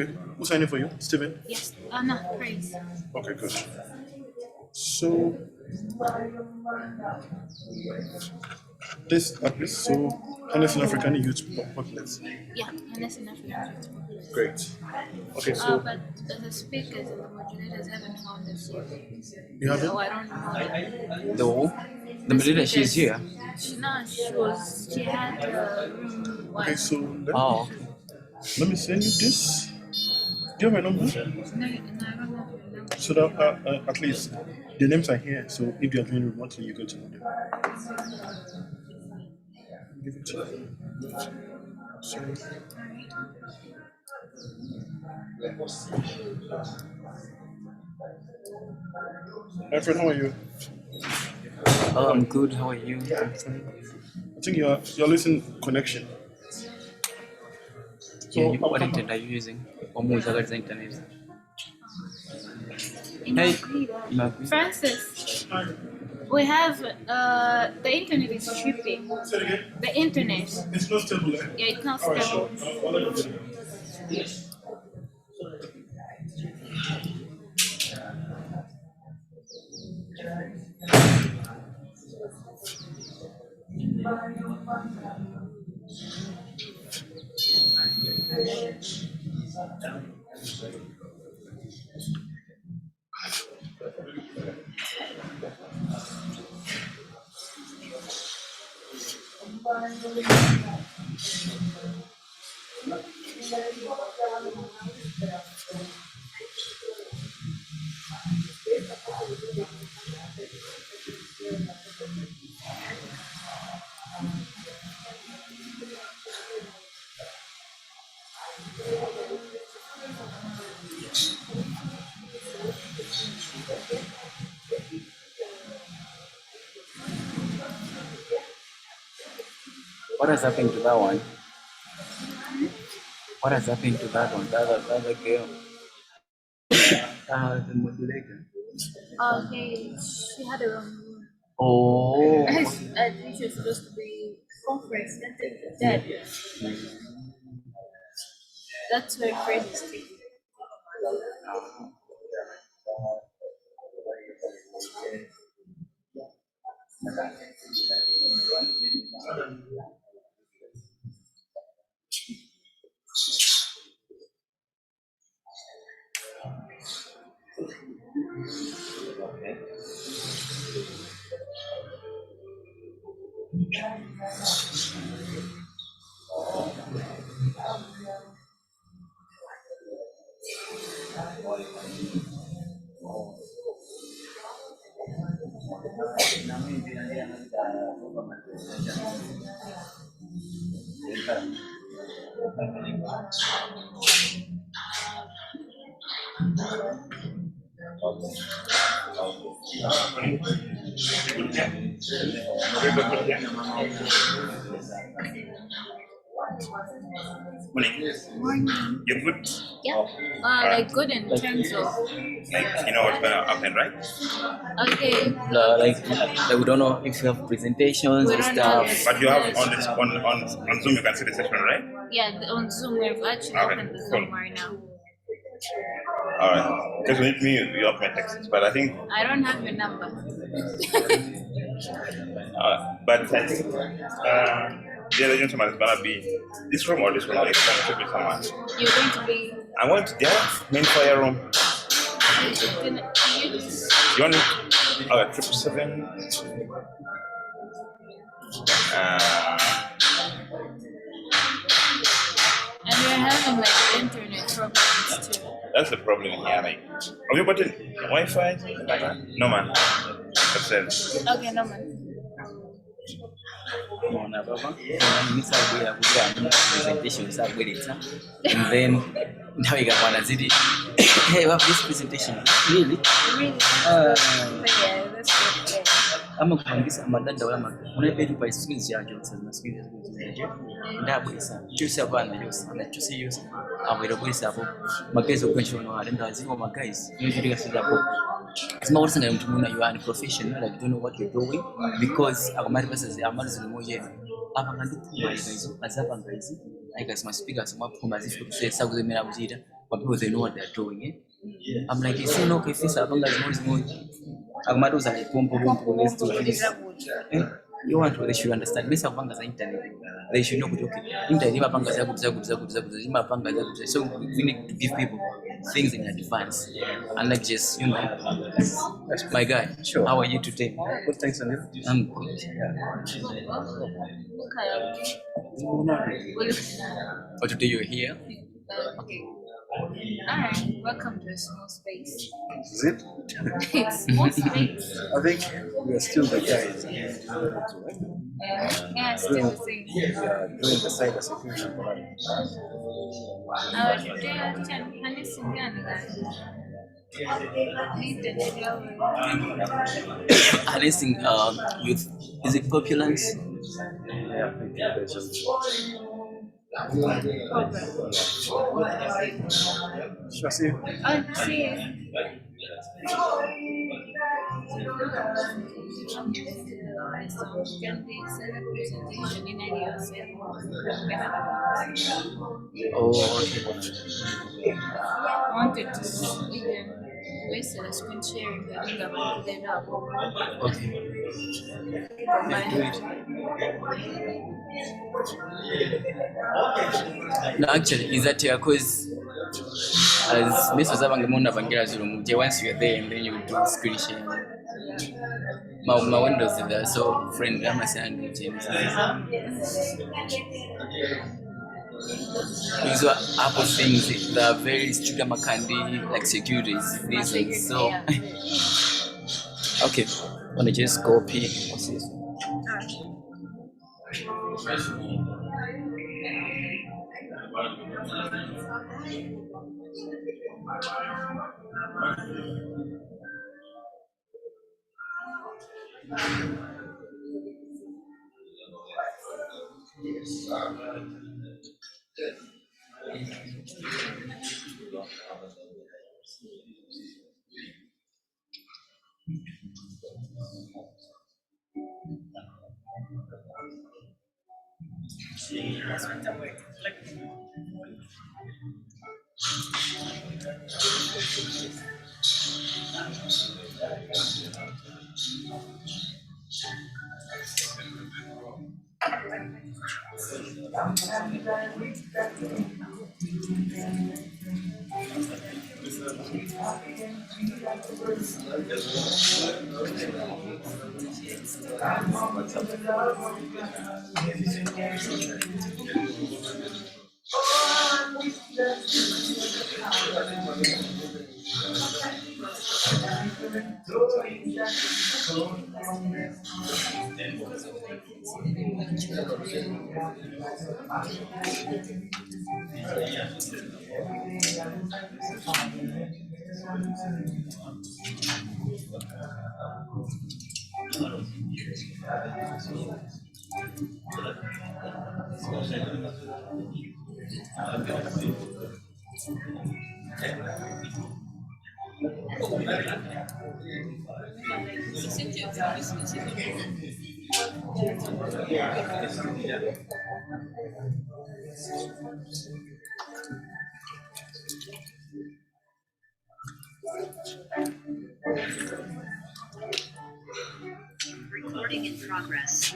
Okay. Who's signing for you? Steven? Yes. No, Praise. Okay, good. So this so Henderson African Youth Populace. Yeah, Henderson African Youth Populace. Great. Okay, so But the speakers and the modulators haven't found us yet. you have So it? I don't know. No, the moderator, she's here. She had room one. Okay, so Oh, let me send you this. Do you have my number? No, I don't have your number. So that at least the names are here. So if you are doing remotely, you go to them. Give it to you. Sorry. Hi, friend, how are you? oh, I'm good. How are you? I'm fine. I think you're listening connection. Yeah, what internet are you using? Or more internet? Hey, Magui. Francis, we have the internet is tripping. The internet. It's not stable. Yeah, it's not stable. What has happened to that one? What has happened to that one? The other girl. The modulator. Okay, she had a wrong room. Oh. I think she was supposed to be conference. That's it. That's where Fred is taking. Morning. You're good? Yeah. Like good in terms of. Like, you know what's gonna happen, right? Okay. Like we don't know if you have presentations We and don't stuff. know. But you have on Zoom you can see the session, right? Yeah, on Zoom we've actually Okay, opened the cool. Zoom right now. Alright. Because when you have my texts, but I think I don't have your number. but I think the other gentleman is gonna be this room or this room. It's gonna be someone. You're going to be. I want to main fire room. You want it? 777. And we're having like internet problems too. That's the problem here. Like, have you got Wi-Fi? No man. That's it. Okay, no man. Mona baba, nisabwera kugamba presentation sabweretsa, and then now you got one azidi. Hey, we have this presentation. Really? Really? Yeah, that's good. I'm kuhangisa amadanda wala unapetu pa skills yake usana skills yake ndabwisa cyose abana yose na cyose yose abwira bwisa hapo magazi okwenshona alenda aziko magazi ngiye sidapo sima urusanga mtu muna you are professional like don't know what you're doing because akamari pesa amali zimoje apa kandi kubayizo azapa ngayizi ayika sima speaker sima kuma zifu kusesa kuzemera bujira but people they know what they're doing. I'm like, you say no, okay, this abanga is more. Agmados are like pompo. You want to, they should understand. This abanga is internet. They should know okay. Internet abanga is so we need to give people things in advance, and like just that's my guy. Sure. How are you today? Good, thanks, and you? I'm good. But today you're here. Okay. Alright, welcome to a small space. Is it? It's small space. I think we are still the guys. Yeah, still the same. Doing the cyber security part. Today Harnessing with, is it Populace? Yeah, I think there's just Shall I see? see. Oh, okay. I wanted to see them. Waste the screen sharing the thing about them up. Okay. No, actually, is that here? Because as this was having a once you're there and then you do screen sharing. My windows are there, so friend, I'm a saying James. These are Apple things that are very strict candy, like securities reasons. So okay, wanna just copy. What's this? Recording in progress.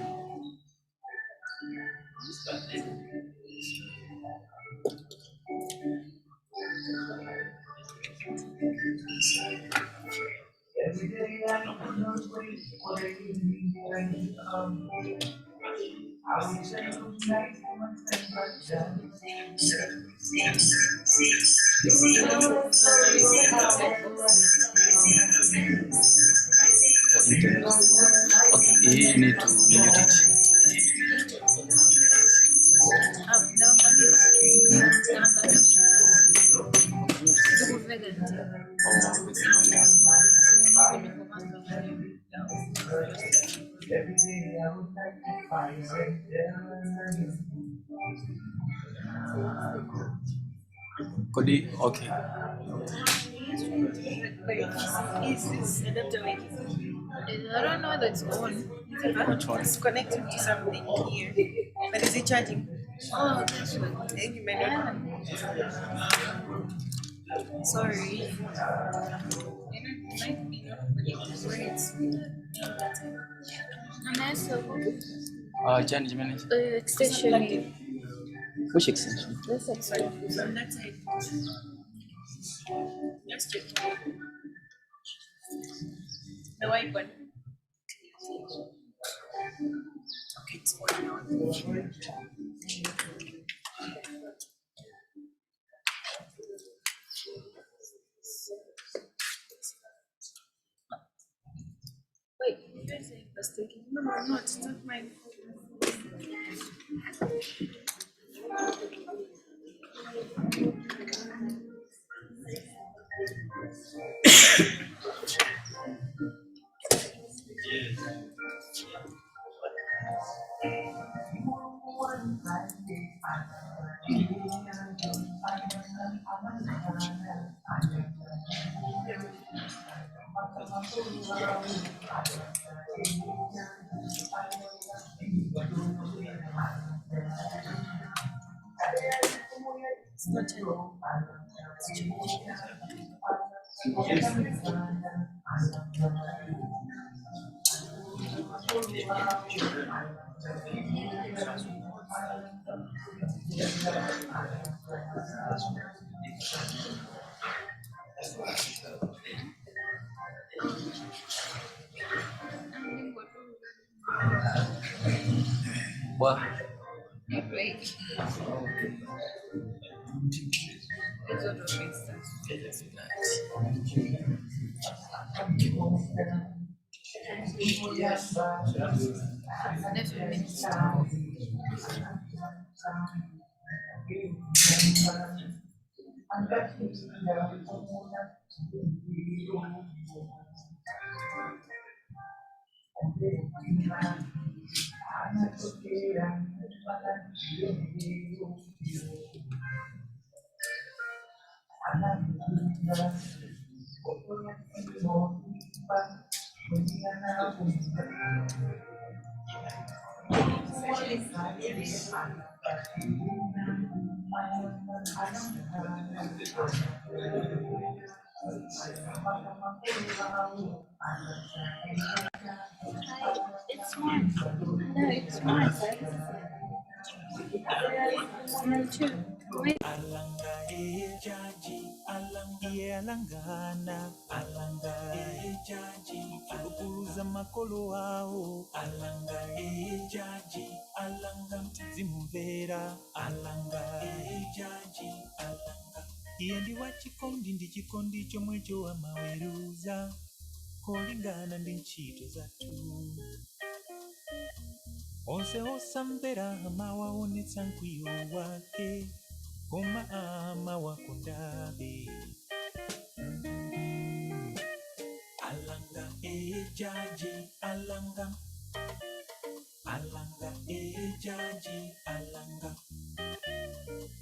Okay, you need to mute it. Could you, okay. I don't know that's on. Which one? It's connected to something here. But is it charging? Oh, that's what. You may not. Sorry. Might be not words. Johnny, Jimmy. Extension. Which extension? This extension. On that side. Just it. The white one. Okay, it's working on. Wait, you guys are mistaken. No, it's not mine. It's not yellow. What? Wait. It's not a waste. Never minutes to go. It's mine. No, it's mine. Mine too. Wait. Alanga ejaji, alanga alangana, alanga ejaji, alukuluza makolo wao, alanga ejaji, alanga zimuvera, alanga ejaji, alanga. Iye ndi wachikondi ndi chikondi chomwe choamaweruza, kolingana ndi ntchito zathu. Onse osamvera amawaonetsa mkwiyo wake, koma amawakondabe. Alanga ejaji, alanga, alanga ejaji, alanga,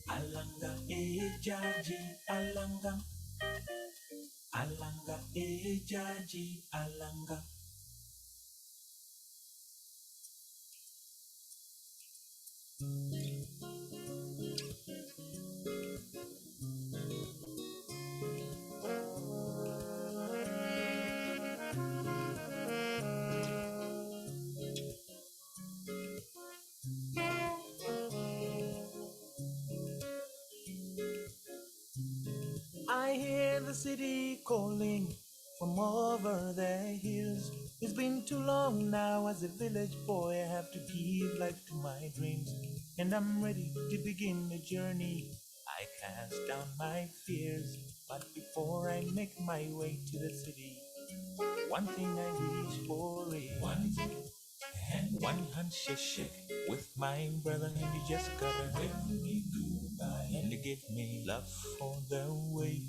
alanga ejaji, alanga, alanga ejaji, alanga. I hear the city calling from over the hills. It's been too long now as a village boy. I have to give life to my dreams, and I'm ready to begin the journey. I cast down my fears, but before I make my way to the city, one thing I wish for is one handshake with my brother, and you just gotta wave me goodbye and give me love for the way.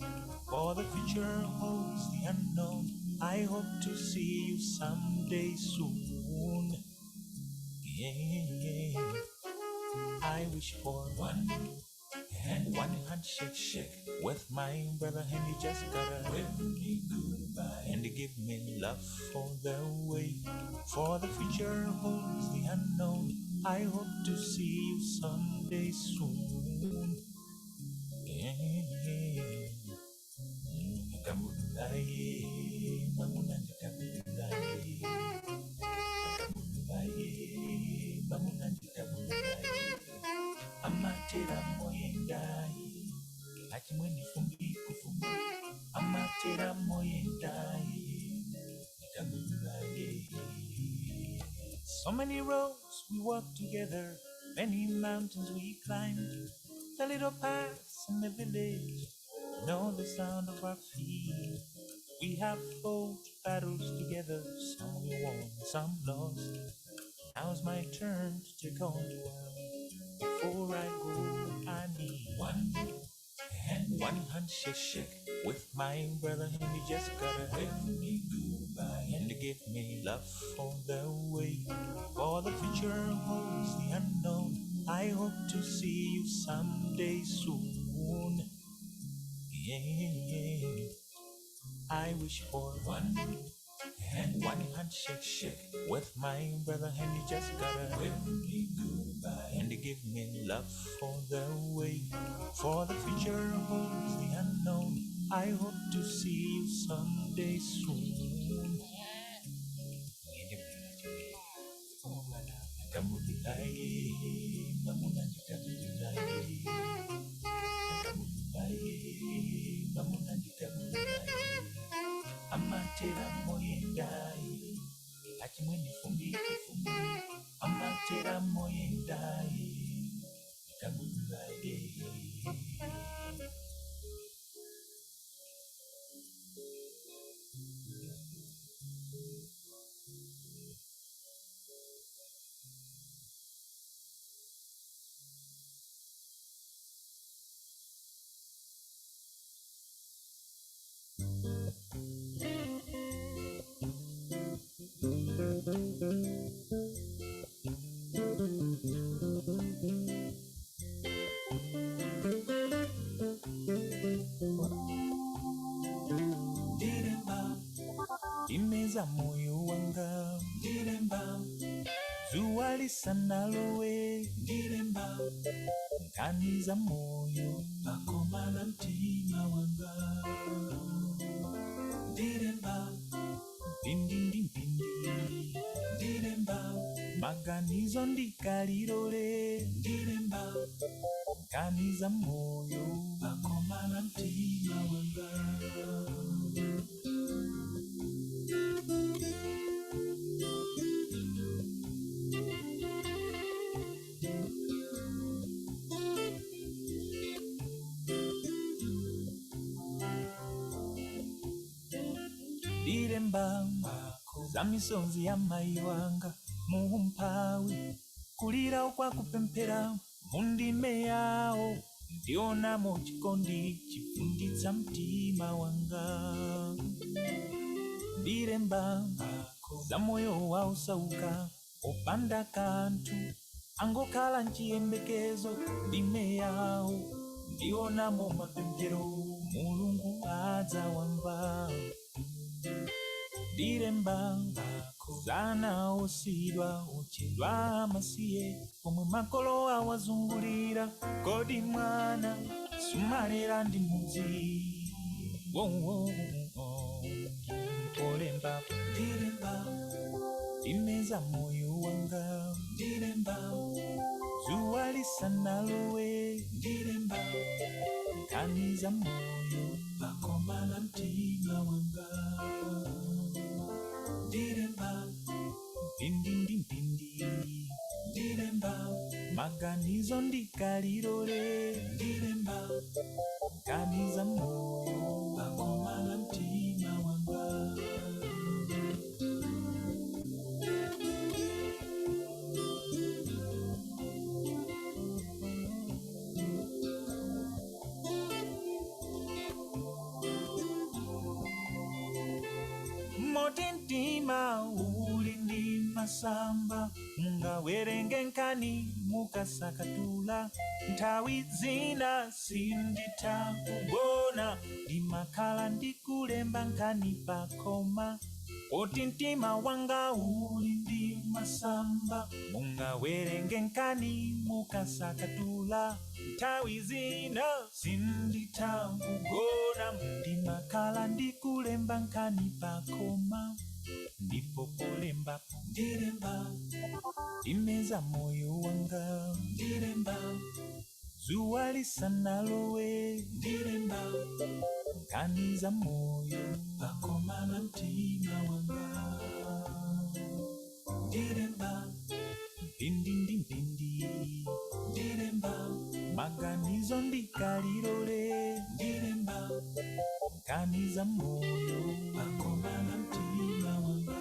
For the future holds the unknown. I hope to see you someday soon. Yeah. I wish for one handshake with my brother, and you just gotta wave me goodbye and give me love for the way. For the future holds the unknown. I hope to see you someday soon. Yeah. So many roads we walked together, many mountains we climbed, the little paths in the village know the sound of our feet. We have fought battles together, some we won, some lost. Now's my turn to take on the world. Before I go, I need one hand, one handshake with my brother, and we just gotta wave me goodbye and give me love for the way. For the future holds the unknown. I hope to see you someday soon. Yeah. I wish for one hand, one handshake with my brother, and you just gotta wave me goodbye and give me love for the way. For the future holds the unknown. I hope to see you someday soon. Amatera moyendai, achimwene fumbi, amatera moyendai, itamulai. Diremba, imeza moyo wanga. Diremba, zuwa lisanalowe. Diremba, nkaniza moyo bakomana mtima wanga. Diremba, pindi Diremba, maganizo ndikalilole. Diremba, nkaniza moyo bakomana mtima wanga. Diremba, za misonzi ya mayi wanga mumpawi, kulira kwa kupempera mundime yawo, ndionamo chikondi chifunditsa mtima wanga. Diremba, za moyo wausauka opanda kantu, angokhala nchiyembekezo ndime yawo, ndionamo mapemphero mulungu adzawamva. Diremba, zana osidwa ochedwa amasiye, omwe makolo awazungulira, kodi mwana sumalera ndi mudzi. Olemba, diremba, imeza moyo wanga. Diremba, zuwa lisanalowe. Diremba, nkaniza moyo bakomana mtima wanga. Diremba, pindi Diremba, maganizo ndikalilole. Diremba, nkaniza moyo bakomana mtima wanga. Motintima uli ndi masamba, mungawerenge nkani mukasakatula. Nthawi zina sinditha kugona, ndimakhala ndikulemba nkani pakoma. Motintima wanga uli ndi masamba, mungawerenge nkani mukasakatula. Nthawi zina sinditha kugona, ndimakhala ndikulemba nkani pakoma. Ndipo polemba diremba, imeza moyo wanga. Diremba, zuwa lisanalowe. Diremba, nkaniza moyo bakomana mtima wanga. Diremba, tuliza moyo akomana mtima wanga.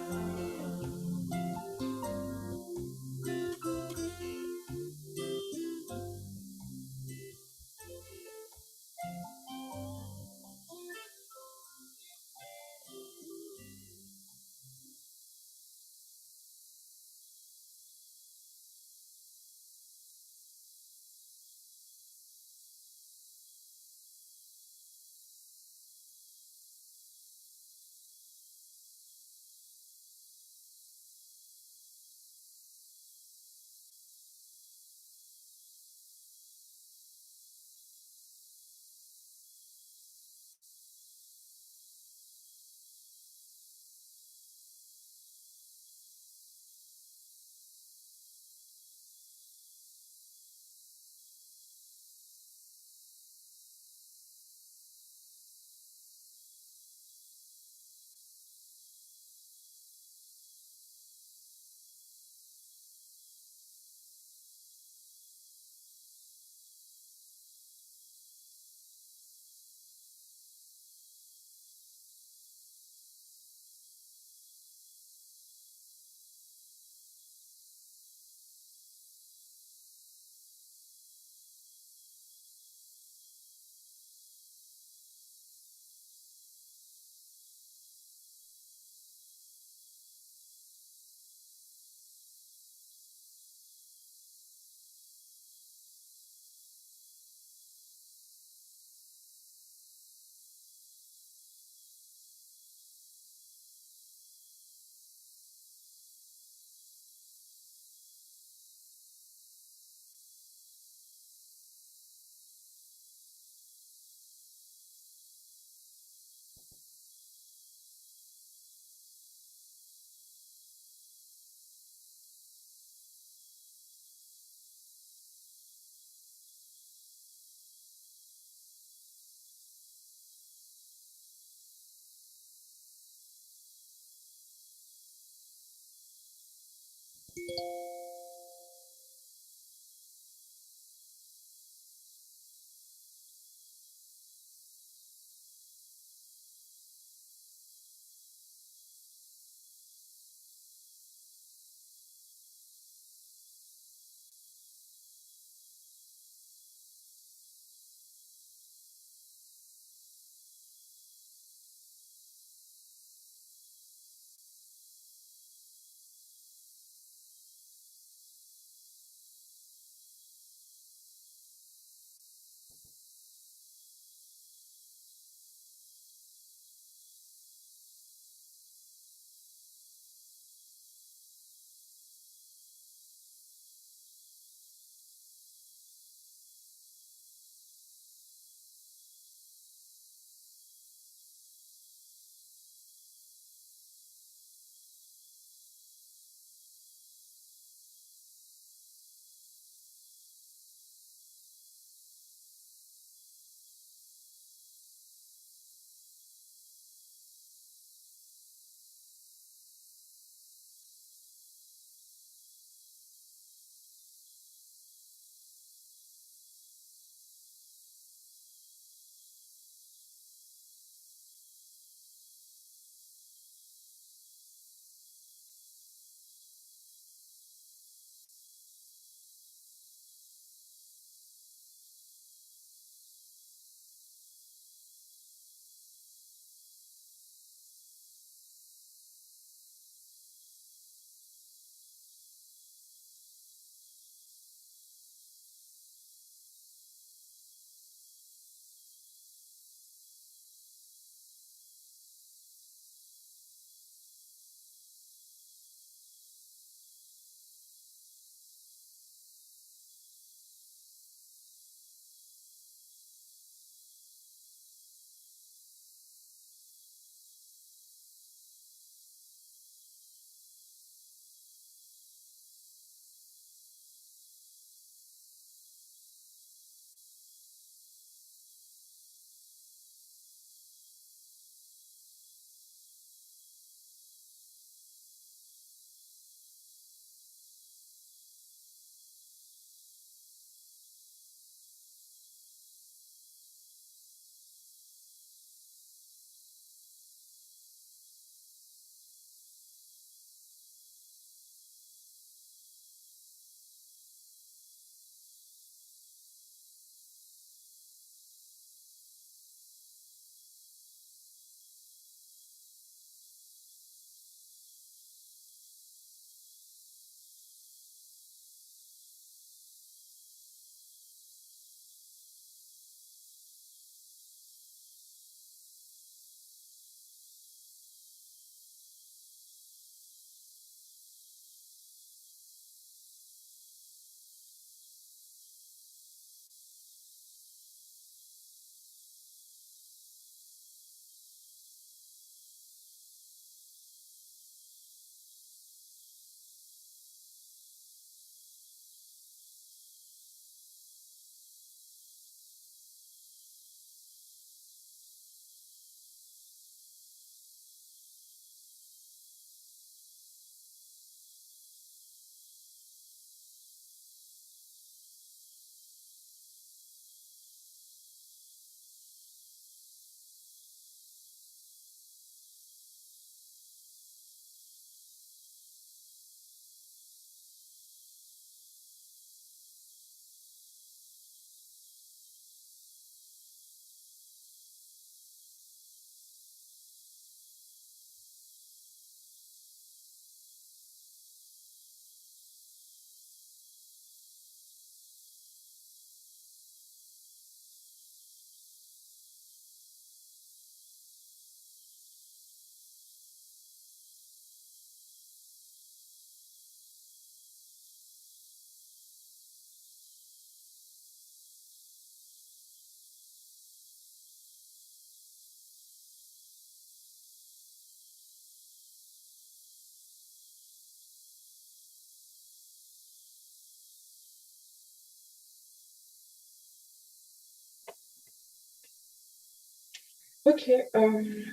Okay. Good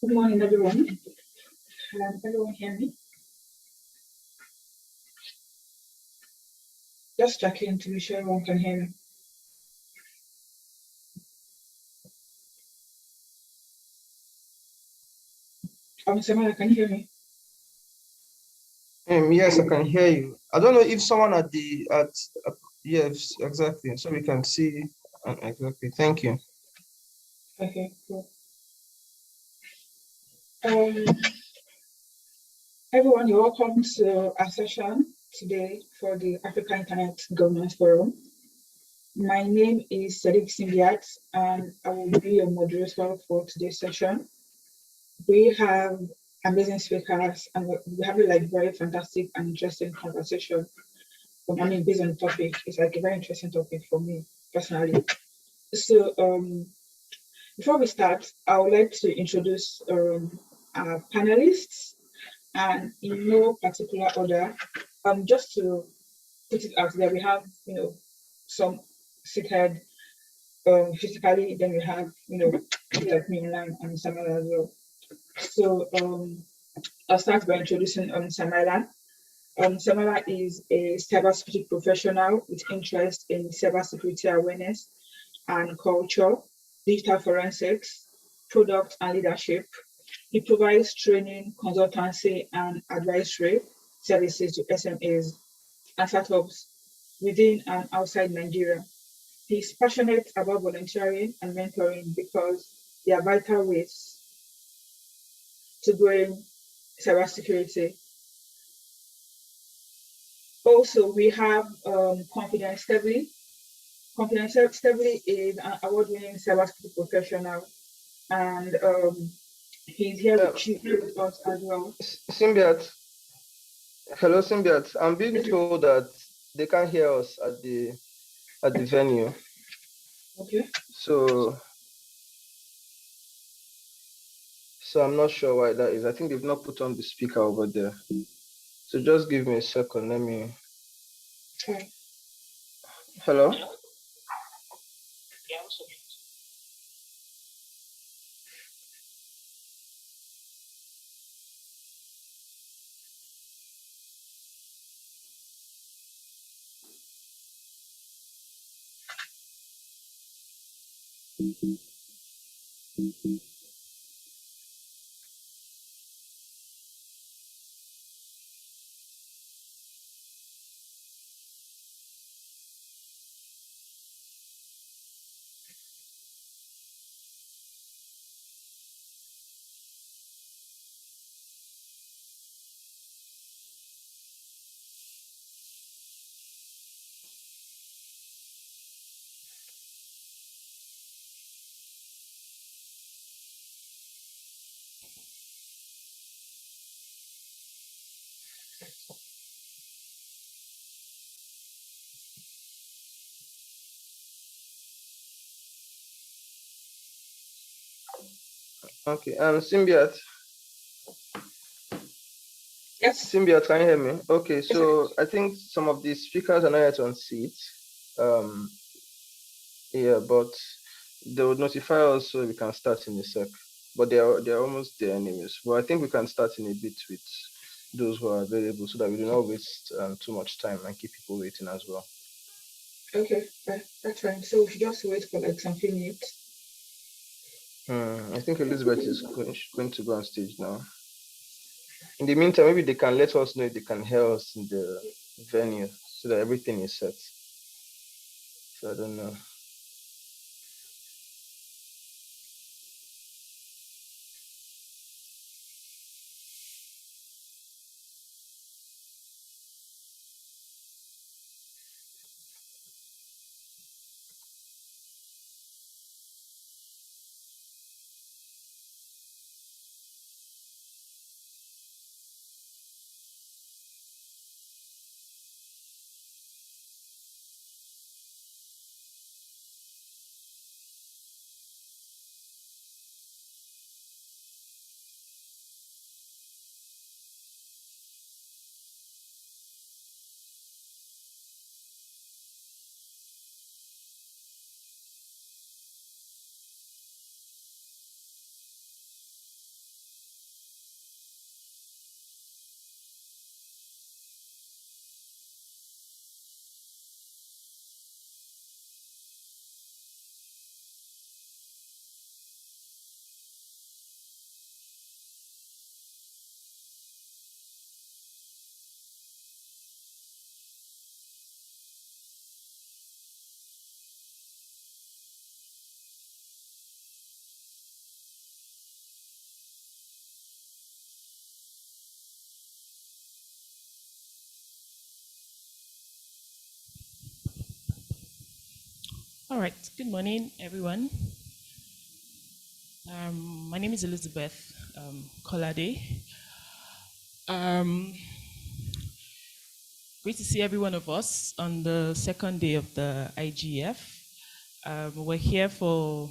morning, everyone. Can everyone hear me? Just checking to be sure everyone can hear me. Samara, can you hear me? Yes, I can hear you. I don't know if someone yes, exactly. So we can see exactly. Thank you. Okay, cool. Everyone, you're welcome to our session today for the Africa Internet Governance Forum. My name is Sadiq Simbiat, and I will be your moderator for today's session. We have amazing speakers, and we have a very fantastic and interesting conversation. Based on the topic, it's a very interesting topic for me personally. So, before we start, I would like to introduce our panelists, and in no particular order. Just to put it out there, we have some seated physically, then we have like me online and Samara as well. So I'll start by introducing Samara. Samara is a cybersecurity professional with interest in cybersecurity awareness and culture, digital forensics, product and leadership. He provides training, consultancy, and advisory services to SMEs and startups within and outside Nigeria. He's passionate about volunteering and mentoring because they are vital ways to growing cybersecurity. Also, we have Confidence Stably. Confidence Stably is an award-winning cybersecurity professional, and he's here with us as well. Symbiat. Hello, Symbiat. I'm being told that they can't hear us at the venue. Okay. So I'm not sure why that is. I think they've not put on the speaker over there. So just give me a second. Let me. Okay. Hello? Okay. Symbiat. Yes. Symbiat, can you hear me? Okay. So I think some of the speakers are not yet on seat. Yeah, but they would notify us so we can start in a sec. But they're almost there anyways. But I think we can start in a bit with those who are available so that we do not waste too much time and keep people waiting as well. Okay, that's fine. So we should just wait for some few minutes. I think Elizabeth is going to go on stage now. In the meantime, maybe they can let us know if they can hear us in the venue so that everything is set. So I don't know. All right. Good morning, everyone. My name is Elizabeth Kolade. Great to see every one of us on the second day of the IGF. We're here for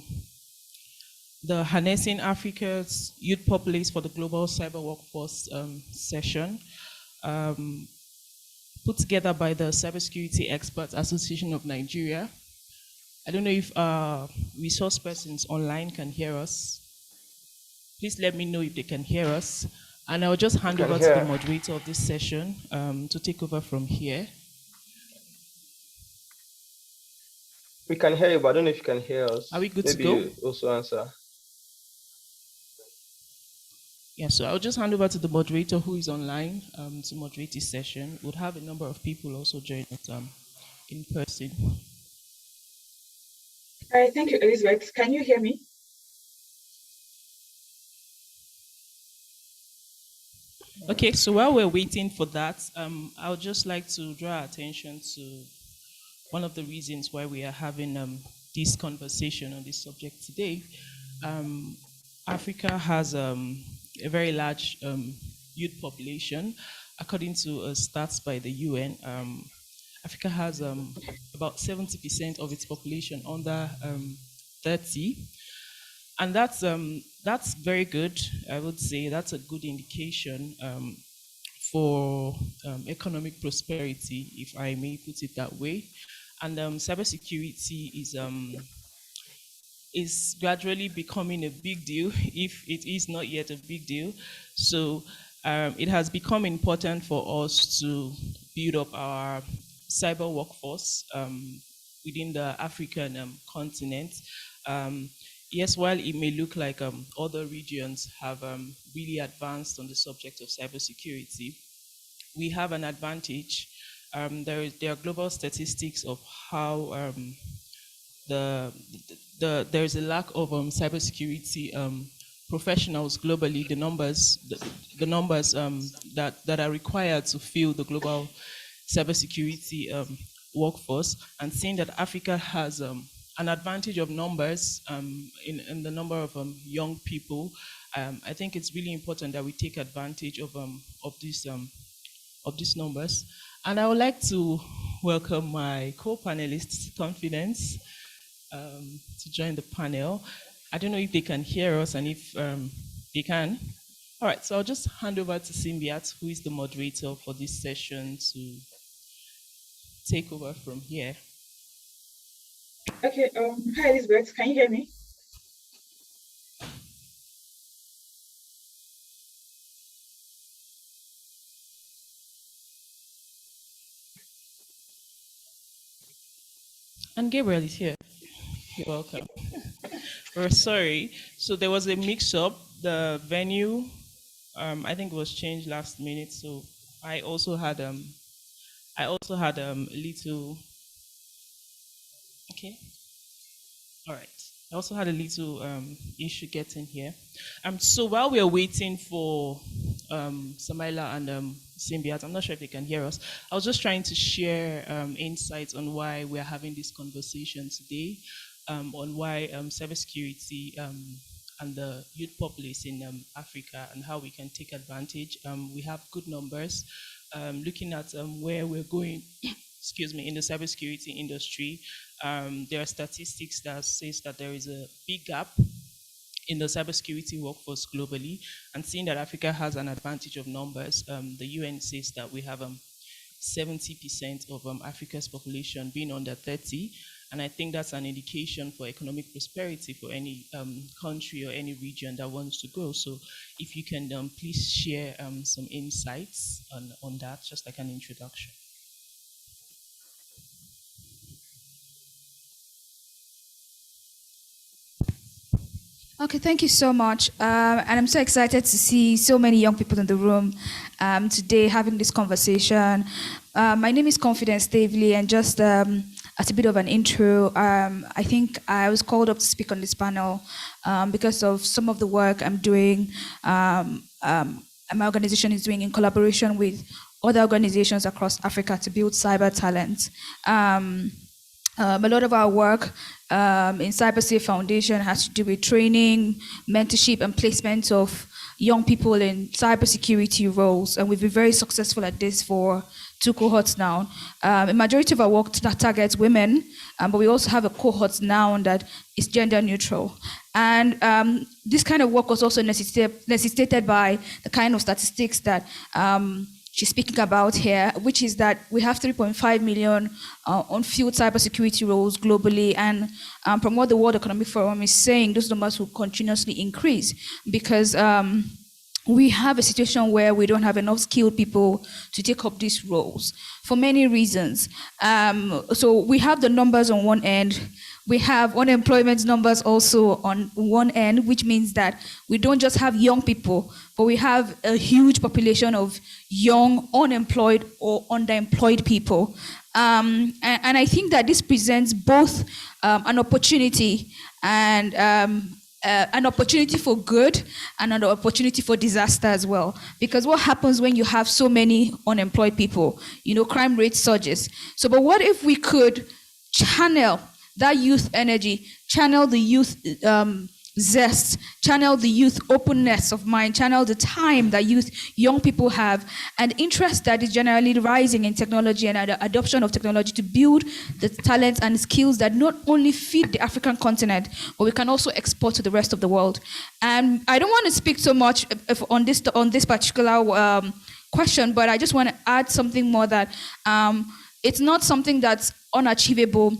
the Harnessing Africa's Youth Populace for the Global Cyber Workforce session, put together by the Cybersecurity Experts Association of Nigeria. I don't know if resource persons online can hear us. Please let me know if they can hear us. And I'll just hand over to the moderator of this session to take over from here. We can hear you, but I don't know if you can hear us. Are we good Maybe to go? you also answer. Yeah, so I'll just hand over to the moderator who is online to moderate this session. We'll have a number of people also join us in person. All right, thank you, Elizabeth. Can you hear me? Okay, so while we're waiting for that, I would just like to draw our attention to one of the reasons why we are having this conversation on this subject today. Africa has a very large youth population. According to stats by the UN, Africa has about 70% of its population under 30. And that's very good. I would say that's a good indication for economic prosperity, if I may put it that way. And cybersecurity is gradually becoming a big deal, if it is not yet a big deal. So it has become important for us to build up our cyber workforce within the African continent. Yes, while it may look like other regions have really advanced on the subject of cybersecurity, we have an advantage. There are global statistics of how there is a lack of cybersecurity professionals globally. The numbers that are required to fill the global cybersecurity workforce, and seeing that Africa has an advantage of numbers in the number of young people, I think it's really important that we take advantage of these numbers. And I would like to welcome my co-panelists, Confidence, to join the panel. I don't know if they can hear us, and if they can. All right, so I'll just hand over to Simbiat, who is the moderator for this session, to take over from here. Okay, hi Elizabeth, can you hear me? And Gabriel is here. You're welcome. We're sorry. So there was a mix-up. The venue, I think, was changed last minute. So I also had a little. Okay. All right. I also had a little issue getting here. So while we are waiting for Samaila and Simbiat, I'm not sure if they can hear us. I was just trying to share insights on why we're having this conversation today, on why cybersecurity and the youth populace in Africa and how we can take advantage. We have good numbers. Looking at where we're going, excuse me, in the cybersecurity industry, there are statistics that says that there is a big gap in the cybersecurity workforce globally, and seeing that Africa has an advantage of numbers, the UN says that we have 70% of Africa's population being under 30, and I think that's an indication for economic prosperity for any country or any region that wants to grow. So if you can please share some insights on that, just like an introduction. Okay, thank you so much. And I'm so excited to see so many young people in the room today having this conversation. My name is Confidence Stavely, and just as a bit of an intro, I think I was called up to speak on this panel because of some of the work I'm doing, my organization is doing in collaboration with other organizations across Africa to build cyber talent. A lot of our work in CyberSafe Foundation has to do with training, mentorship, and placement of young people in cybersecurity roles, and we've been very successful at this for 2 cohorts now. A majority of our work targets women, but we also have a cohort now that is gender neutral. And this kind of work was also necessitated by the kind of statistics that she's speaking about here, which is that we have 3.5 million on-field cybersecurity roles globally, and from what the World Economic Forum is saying, those numbers will continuously increase because we have a situation where we don't have enough skilled people to take up these roles for many reasons. So we have the numbers on one end. We have unemployment numbers also on one end, which means that we don't just have young people, but we have a huge population of young, unemployed or underemployed people. And I think that this presents both an opportunity and an opportunity for good and an opportunity for disaster as well. Because what happens when you have so many unemployed people? Crime rate surges. So, but what if we could channel that youth energy, channel the youth zest, channel the youth openness of mind, channel the time that young people have, and interest that is generally rising in technology and adoption of technology to build the talents and skills that not only feed the African continent, but we can also export to the rest of the world. And I don't want to speak so much on this particular question, but I just want to add something more that it's not something that's unachievable.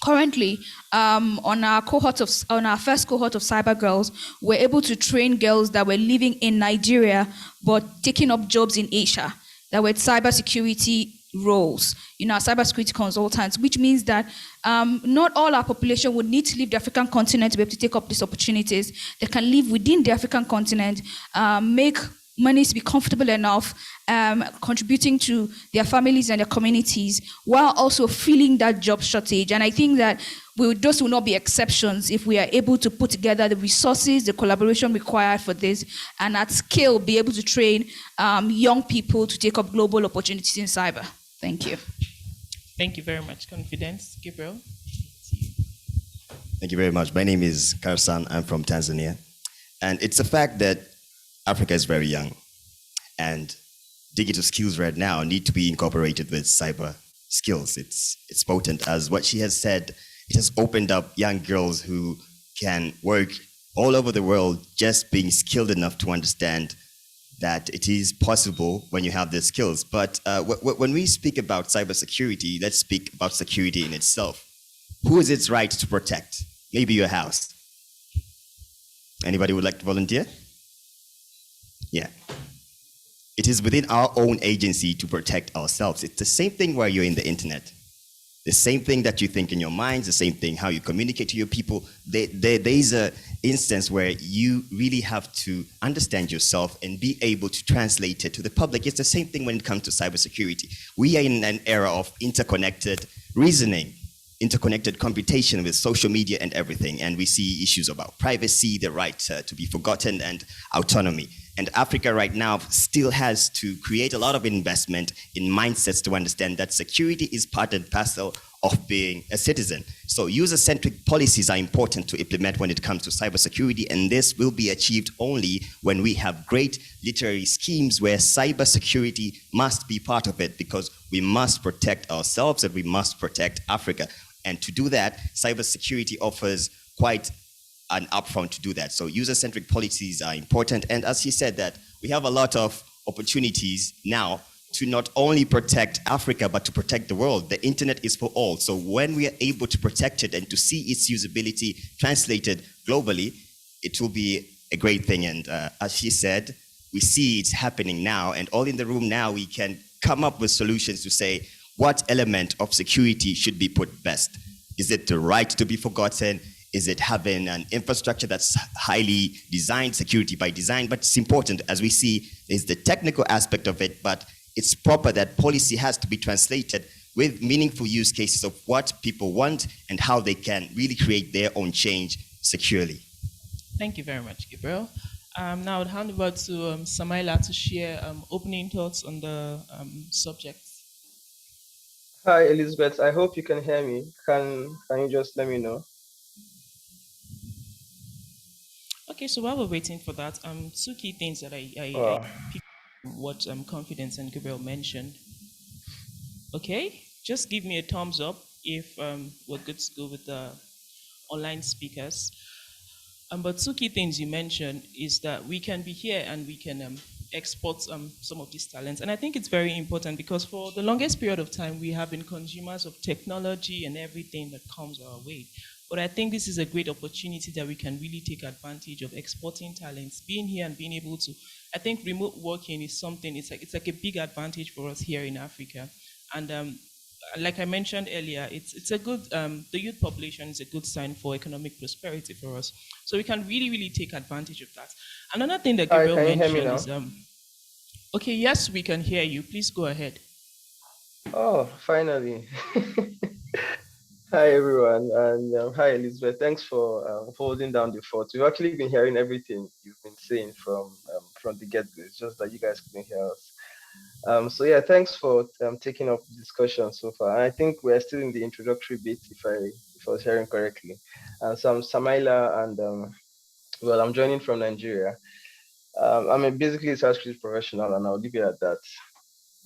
Currently, on our first cohort of cyber girls, we're able to train girls that were living in Nigeria but taking up jobs in Asia that were cybersecurity roles, our cybersecurity consultants, which means that not all our population would need to leave the African continent to be able to take up these opportunities. They can live within the African continent, make money to be comfortable enough, contributing to their families and their communities, while also filling that job shortage. And I think that those will not be exceptions if we are able to put together the resources, the collaboration required for this, and at scale be able to train young people to take up global opportunities in cyber. Thank you. Thank you very much, Confidence. Gabriel? Thank you very much. My name is Karsan. I'm from Tanzania. And it's a fact that Africa is very young, and digital skills right now need to be incorporated with cyber skills. It's potent. As what she has said, it has opened up young girls who can work all over the world just being skilled enough to understand that it is possible when you have the skills. But when we speak about cybersecurity, let's speak about security in itself. Who is its right to protect? Maybe your house. Anybody would like to volunteer? Yeah. It is within our own agency to protect ourselves. It's the same thing where you're in the internet. The same thing that you think in your minds, the same thing how you communicate to your people. There's an instance where you really have to understand yourself and be able to translate it to the public. It's the same thing when it comes to cybersecurity. We are in an era of interconnected reasoning, interconnected computation with social media and everything. And we see issues about privacy, the right to be forgotten, and autonomy. And Africa right now still has to create a lot of investment in mindsets to understand that security is part and parcel of being a citizen. So user-centric policies are important to implement when it comes to cybersecurity, and this will be achieved only when we have great literary schemes where cybersecurity must be part of it, because we must protect ourselves and we must protect Africa. And to do that, cybersecurity offers quite an upfront to do that. So user-centric policies are important. And as he said, that we have a lot of opportunities now to not only protect Africa, but to protect the world. The internet is for all. So when we are able to protect it and to see its usability translated globally, it will be a great thing. And as she said, we see it's happening now, and all in the room now, we can come up with solutions to say what element of security should be put best. Is it the right to be forgotten? Is it having an infrastructure that's highly designed, security by design? But it's important, as we see, is the technical aspect of it, but it's proper that policy has to be translated with meaningful use cases of what people want and how they can really create their own change securely. Thank you very much, Gabriel. Now I'll hand over to Samaila to share opening thoughts on the subject. Hi, Elizabeth. I hope you can hear me. Can you just let me know? Okay, so while we're waiting for that, two key things that I Oh, picked from what Confidence and Gabriel mentioned. Okay, just give me a thumbs up if we're good to go with the online speakers. But two key things you mentioned is that we can be here and we can export some of these talents. And I think it's very important because for the longest period of time, we have been consumers of technology and everything that comes our way. But I think this is a great opportunity that we can really take advantage of exporting talents, being here and being able to. I think remote working is something, it's like a big advantage for us here in Africa. And like I mentioned earlier, it's a good the youth population is a good sign for economic prosperity for us. So we can really really take advantage of that. Another thing that hi. Gabriel Can you hear me mentioned now? is okay, yes, we can hear you. Please go ahead. Oh, finally. Hi, everyone, and hi, Elizabeth. Thanks for holding down the fort. We've actually been hearing everything you've been saying from the get-go. It's just that you guys couldn't hear us. So yeah, thanks for taking up the discussion so far. And I think we're still in the introductory bit, if I was hearing correctly. So I'm Samaila, and well, I'm joining from Nigeria. I'm basically a cybersecurity professional, and I'll leave it at that.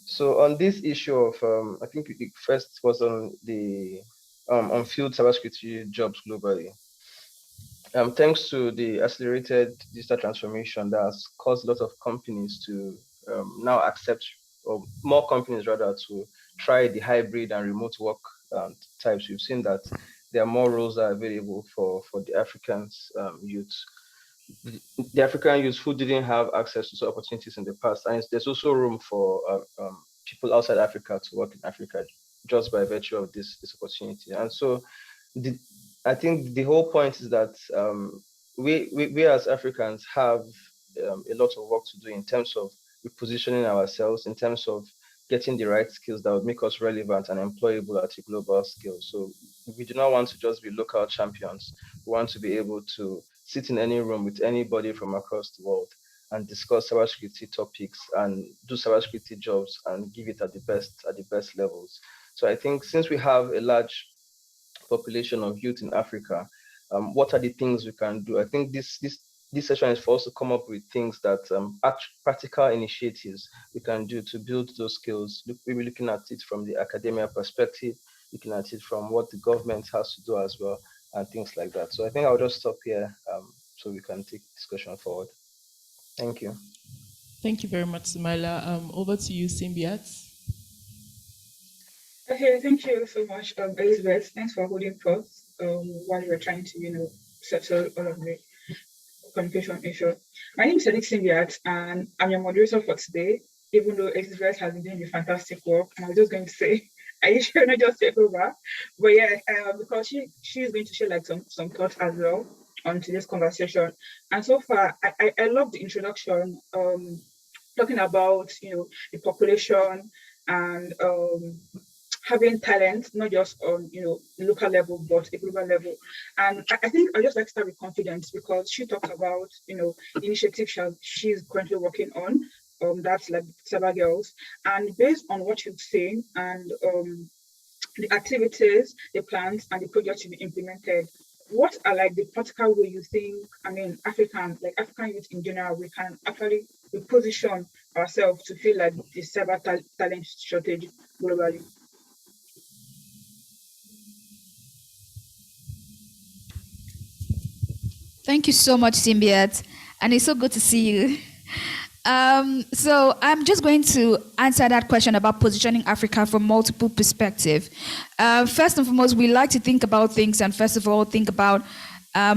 So on this issue of, I think the first was on the on field cybersecurity jobs globally. Thanks to the accelerated digital transformation that has caused a lot of companies to now accept, or more companies rather, to try the hybrid and remote work types. We've seen that there are more roles that are available for the Africans youth. The African youth who didn't have access to opportunities in the past, and there's also room for people outside Africa to work in Africa just by virtue of this opportunity. And so, I think the whole point is that we as Africans have a lot of work to do in terms of repositioning ourselves, in terms of getting the right skills that would make us relevant and employable at a global scale. So we do not want to just be local champions. We want to be able to sit in any room with anybody from across the world and discuss cybersecurity topics and do cybersecurity jobs and give it at the best levels. So I think since we have a large population of youth in Africa, what are the things we can do? I think this session is for us to come up with things that practical initiatives we can do to build those skills. We'll be looking at it from the academia perspective, looking at it from what the government has to do as well, and things like that. So I think I'll just stop here so we can take discussion forward. Thank you. Thank you very much, Sumaila. Over to you, Symbiat. Okay, thank you so much, Elizabeth. Thanks for holding forth while you were trying to, settle all of the communication issues. My name is Sadiq Simbiat, and I'm your moderator for today, even though Elizabeth has been doing the fantastic work. And I was just going to say, are you sure not just take over? But yeah, because she's going to share like some thoughts as well on today's conversation. And so far, I love the introduction, talking about, the population and having talent, not just on local level, but a global level. And I think I just like to start with Confidence because she talked about initiative she's currently working on. That's like Cyber Girls, and based on what you've seen and the activities, the plans, and the projects to be implemented. What are like the practical way you think? I mean, African youth in general, we can actually reposition ourselves to feel like the cyber talent shortage globally. Thank you so much, Symbiat. And it's so good to see you. So I'm just going to answer that question about positioning Africa from multiple perspectives. First and foremost, we like to think about things and first of all, think about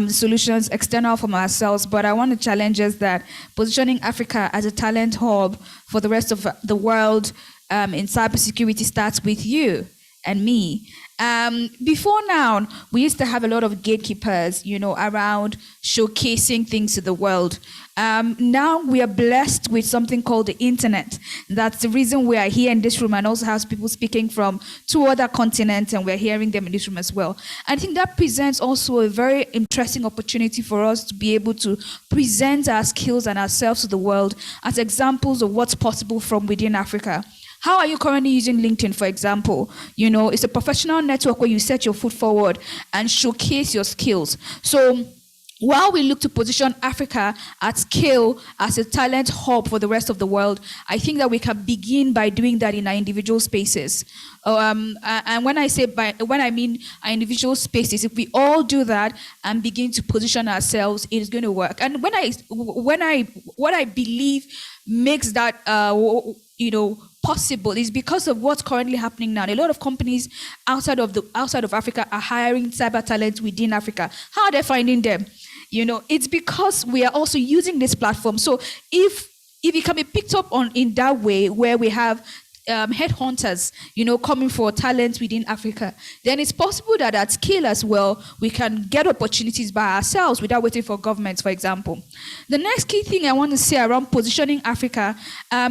solutions external from ourselves. But I want to challenge us that positioning Africa as a talent hub for the rest of the world in cybersecurity starts with you and me. Before now, we used to have a lot of gatekeepers, around showcasing things to the world. Now we are blessed with something called the internet. That's the reason we are here in this room and also have people speaking from 2 other continents and we're hearing them in this room as well. I think that presents also a very interesting opportunity for us to be able to present our skills and ourselves to the world as examples of what's possible from within Africa. How are you currently using LinkedIn, for example? It's a professional network where you set your foot forward and showcase your skills. So while we look to position Africa at scale as a talent hub for the rest of the world, I think that we can begin by doing that in our individual spaces. And when I mean our individual spaces, if we all do that and begin to position ourselves, it is going to work. And what I believe makes that possible is because of what's currently happening now. A lot of companies outside of Africa are hiring cyber talent within Africa. How are they finding them? It's because we are also using this platform. So if it can be picked up on in that way, where we have headhunters, coming for talent within Africa, then it's possible that at scale as well, we can get opportunities by ourselves without waiting for governments, for example. The next key thing I want to say around positioning Africa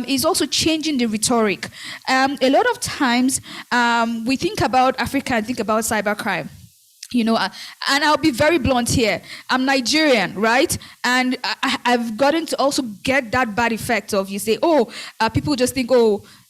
is also changing the rhetoric. A lot of times, we think about Africa and think about cybercrime. And I'll be very blunt here. I'm Nigerian, right? And I've gotten to also get that bad effect of, you say, people just think,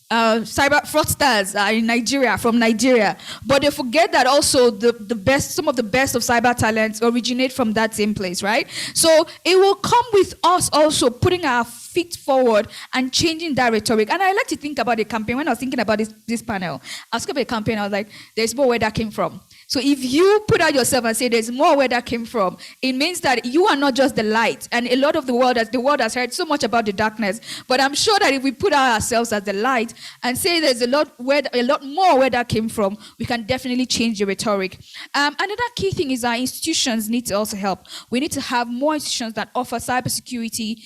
cyber fraudsters are in Nigeria, from Nigeria. But they forget that also some of the best of cyber talents originate from that same place, right? So it will come with us also putting our feet forward and changing that rhetoric. And I like to think about a campaign. When I was thinking about this panel, I was thinking about a campaign, I was like, there's more where that came from. So if you put out yourself and say there's more where that came from, it means that you are not just the light. And a lot of the world has heard so much about the darkness. But I'm sure that if we put out ourselves as the light and say there's a lot more where that came from, we can definitely change the rhetoric. Another key thing is our institutions need to also help. We need to have more institutions that offer cybersecurity,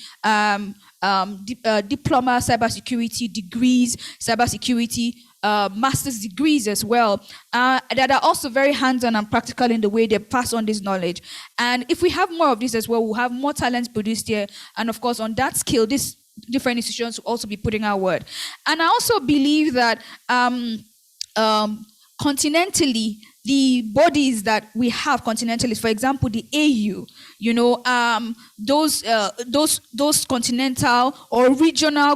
diploma, cybersecurity degrees, cybersecurity master's degrees as well, that are also very hands-on and practical in the way they pass on this knowledge. And if we have more of this as well, we'll have more talents produced here. And of course, on that scale, these different institutions will also be putting our word. And I also believe that continentally, the bodies that we have continentally, for example, the AU, those continental or regional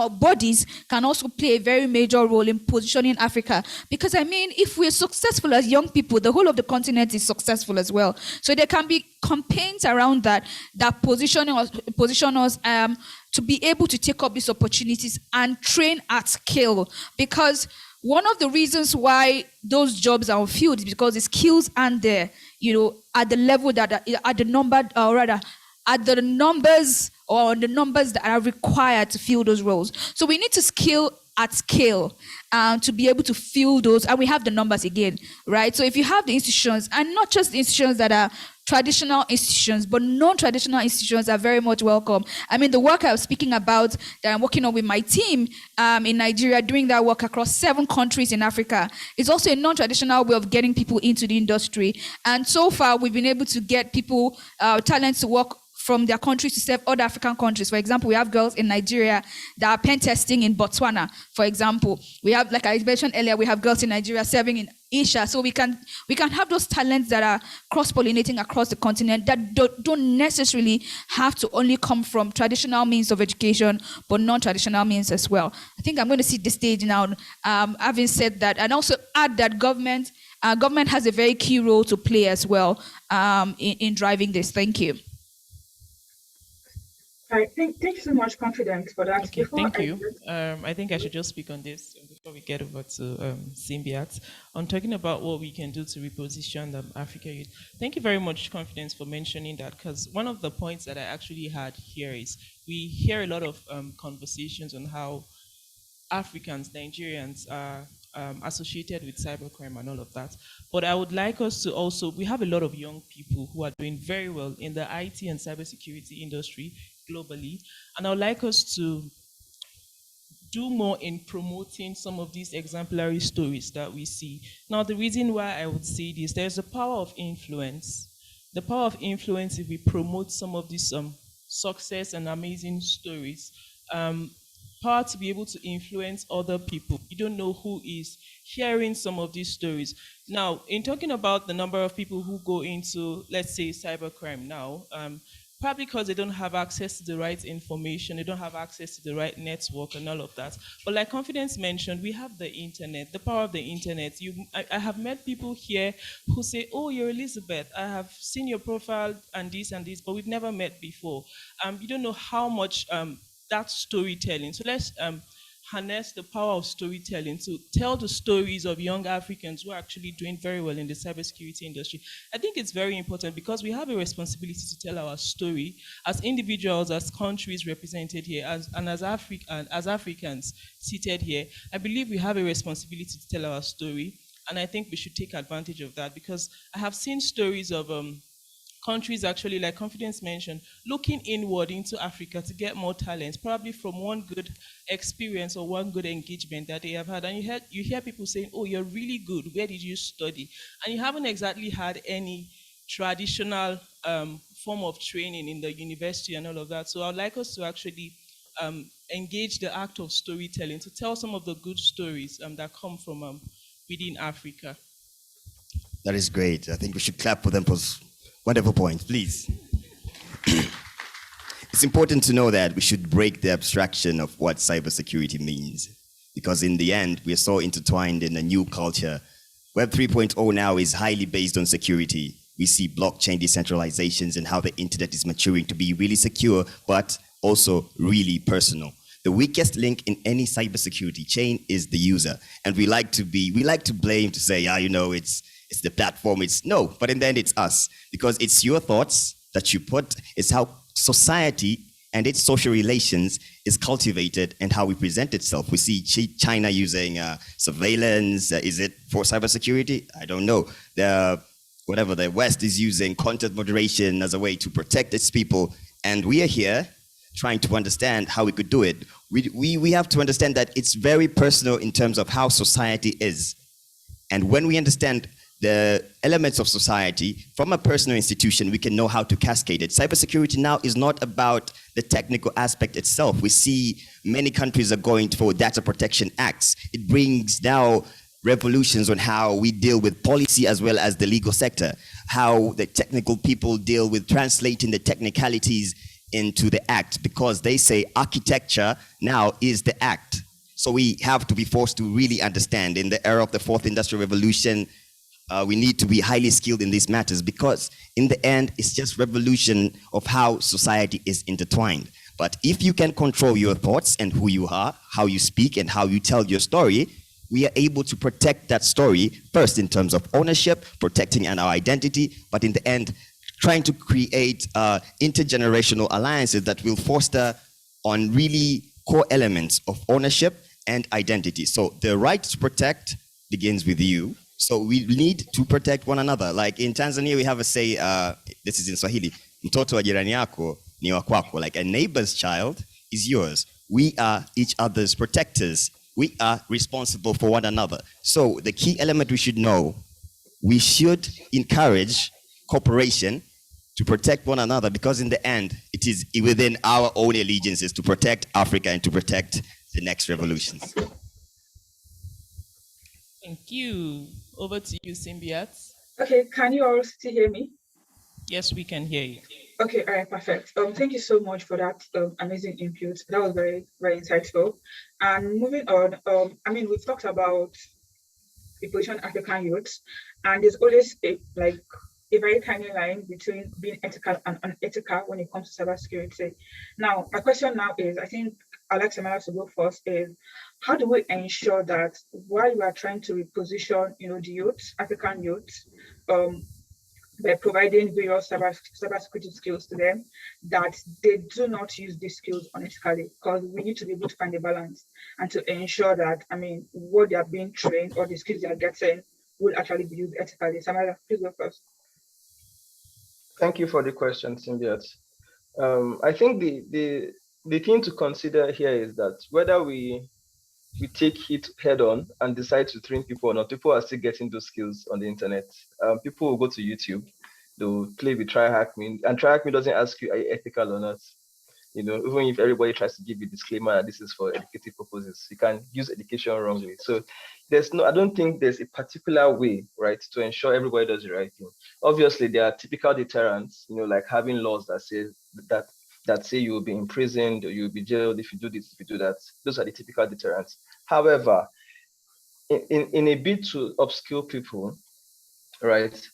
bodies can also play a very major role in positioning Africa. Because if we're successful as young people, the whole of the continent is successful as well. So there can be campaigns around that position us to be able to take up these opportunities and train at scale. Because one of the reasons why those jobs are unfilled is because the skills aren't there, at the level that at the numbers that are required to fill those roles. So we need to skill at scale to be able to fill those, and we have the numbers again, right? So if you have the institutions, and not just the institutions that are traditional institutions, but non-traditional institutions are very much welcome. The work I was speaking about that I'm working on with my team in Nigeria, doing that work across 7 countries in Africa, is also a non-traditional way of getting people into the industry. And so far, we've been able to get people, talents to work from their countries to serve other African countries. For example, we have girls in Nigeria that are pen testing in Botswana, for example. We have, like I mentioned earlier, we have girls in Nigeria serving in Asia. So we can have those talents that are cross-pollinating across the continent that don't necessarily have to only come from traditional means of education, but non-traditional means as well. I think I'm going to see the stage now, having said that, and also add that government has a very key role to play as well in driving this. Thank you. All right, thanks so much, Confidence, for that. Okay, thank you. I think I should just speak on this before we get over to Symbiat. On talking about what we can do to reposition the Africa youth. Thank you very much, Confidence, for mentioning that, because one of the points that I actually had here is we hear a lot of conversations on how Africans, Nigerians are associated with cybercrime and all of that. But I would like us to also, we have a lot of young people who are doing very well in the IT and cybersecurity industry globally. And I would like us to do more in promoting some of these exemplary stories that we see. Now, the reason why I would say this, there's a power of influence. The power of influence, if we promote some of these success and amazing stories, power to be able to influence other people. You don't know who is hearing some of these stories. Now, in talking about the number of people who go into, let's say, cybercrime now, probably because they don't have access to the right information, they don't have access to the right network and all of that. But like Confidence mentioned, we have the internet, the power of the internet. I have met people here who say, "Oh, you're Elizabeth. I have seen your profile and this, but we've never met before." You don't know how much that storytelling. So let's harness the power of storytelling to tell the stories of young Africans who are actually doing very well in the cybersecurity industry. I think it's very important because we have a responsibility to tell our story as individuals, as countries represented here, as Africans seated here. I believe we have a responsibility to tell our story, and I think we should take advantage of that because I have seen stories of countries actually, like Confidence mentioned, looking inward into Africa to get more talent, probably from one good experience or one good engagement that they have had. And you hear people saying, "Oh, you're really good. Where did you study?" And you haven't exactly had any traditional form of training in the university and all of that. So I'd like us to actually engage the act of storytelling to tell some of the good stories that come from within Africa. That is great. I think we should clap for them for wonderful points, please. It's important to know that we should break the abstraction of what cybersecurity means, because in the end, we are so intertwined in a new culture. Web 3.0 now is highly based on security. We see blockchain decentralizations and how the internet is maturing to be really secure, but also really personal. The weakest link in any cybersecurity chain is the user. And we like to blame, to say, it's the platform, no, but in the end it's us, because it's your thoughts that you put, it's how society and its social relations is cultivated and how we present itself. We see China using surveillance, is it for cybersecurity? I don't know. The West is using content moderation as a way to protect its people, and we are here trying to understand how we could do it. We have to understand that it's very personal in terms of how society is. And when we understand the elements of society from a personal institution, we can know how to cascade it. Cybersecurity now is not about the technical aspect itself. We see many countries are going for data protection acts. It brings now revolutions on how we deal with policy as well as the legal sector, how the technical people deal with translating the technicalities into the act, because they say architecture now is the act. So we have to be forced to really understand in the era of the fourth industrial revolution, we need to be highly skilled in these matters, because in the end, it's just revolution of how society is intertwined. But if you can control your thoughts and who you are, how you speak and how you tell your story, we are able to protect that story first in terms of ownership, protecting our identity, but in the end, trying to create intergenerational alliances that will foster on really core elements of ownership and identity. So the right to protect begins with you. So we need to protect one another. Like in Tanzania, we have a say, this is in Swahili, mtoto wa jirani yako ni wa kwako. Like a neighbor's child is yours. We are each other's protectors. We are responsible for one another. So the key element we should know, we should encourage cooperation to protect one another, because in the end, it is within our own allegiances to protect Africa and to protect the next revolutions. Thank you. Over to you, Symbiotes. Okay, can you all still hear me? Yes, we can hear you. Okay, all right, perfect. Thank you so much for that amazing input. That was very, very insightful. And moving on, we've talked about the position of African youths, and there's always a very tiny line between being ethical and unethical when it comes to cybersecurity. Now, my question now is, I think I'd like Samara to go first, is how do we ensure that while we are trying to reposition, the youth, African youth, by providing various cybersecurity skills to them, that they do not use these skills unethically, because we need to be able to find a balance and to ensure that, what they are being trained or the skills they are getting will actually be used ethically. Samara, please go first. Thank you for the question, Symbiote. I think the thing to consider here is that whether we take it head on and decide to train people or not, people are still getting those skills on the internet. People will go to YouTube, they'll play with TryHackMe, and TryHackMe doesn't ask you, are you ethical or not? Even if everybody tries to give you a disclaimer that this is for educative purposes, you can use education wrongly. So I don't think there's a particular way, right, to ensure everybody does the right thing. Obviously, there are typical deterrents, like having laws that say you will be imprisoned or you will be jailed if you do this, if you do that. Those are the typical deterrents. However, in a bid to upskill people, right,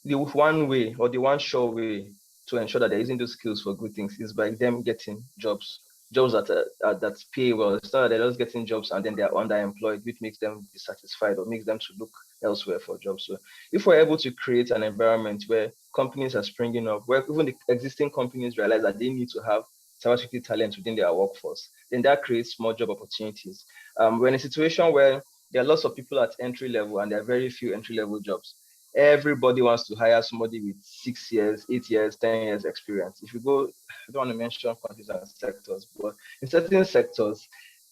the one way or the one sure way to ensure that they're using those skills for good things is by them getting jobs that pay well. It's not that they're just getting jobs and then they're underemployed, which makes them dissatisfied or makes them to look elsewhere for jobs. So if we're able to create an environment where companies are springing up, where even the existing companies realize that they need to have cybersecurity talent within their workforce, then that creates more job opportunities. We're in a situation where there are lots of people at entry level and there are very few entry level jobs. Everybody wants to hire somebody with 6 years, 8 years, 10 years experience. If you go, I don't want to mention countries and sectors, but in certain sectors,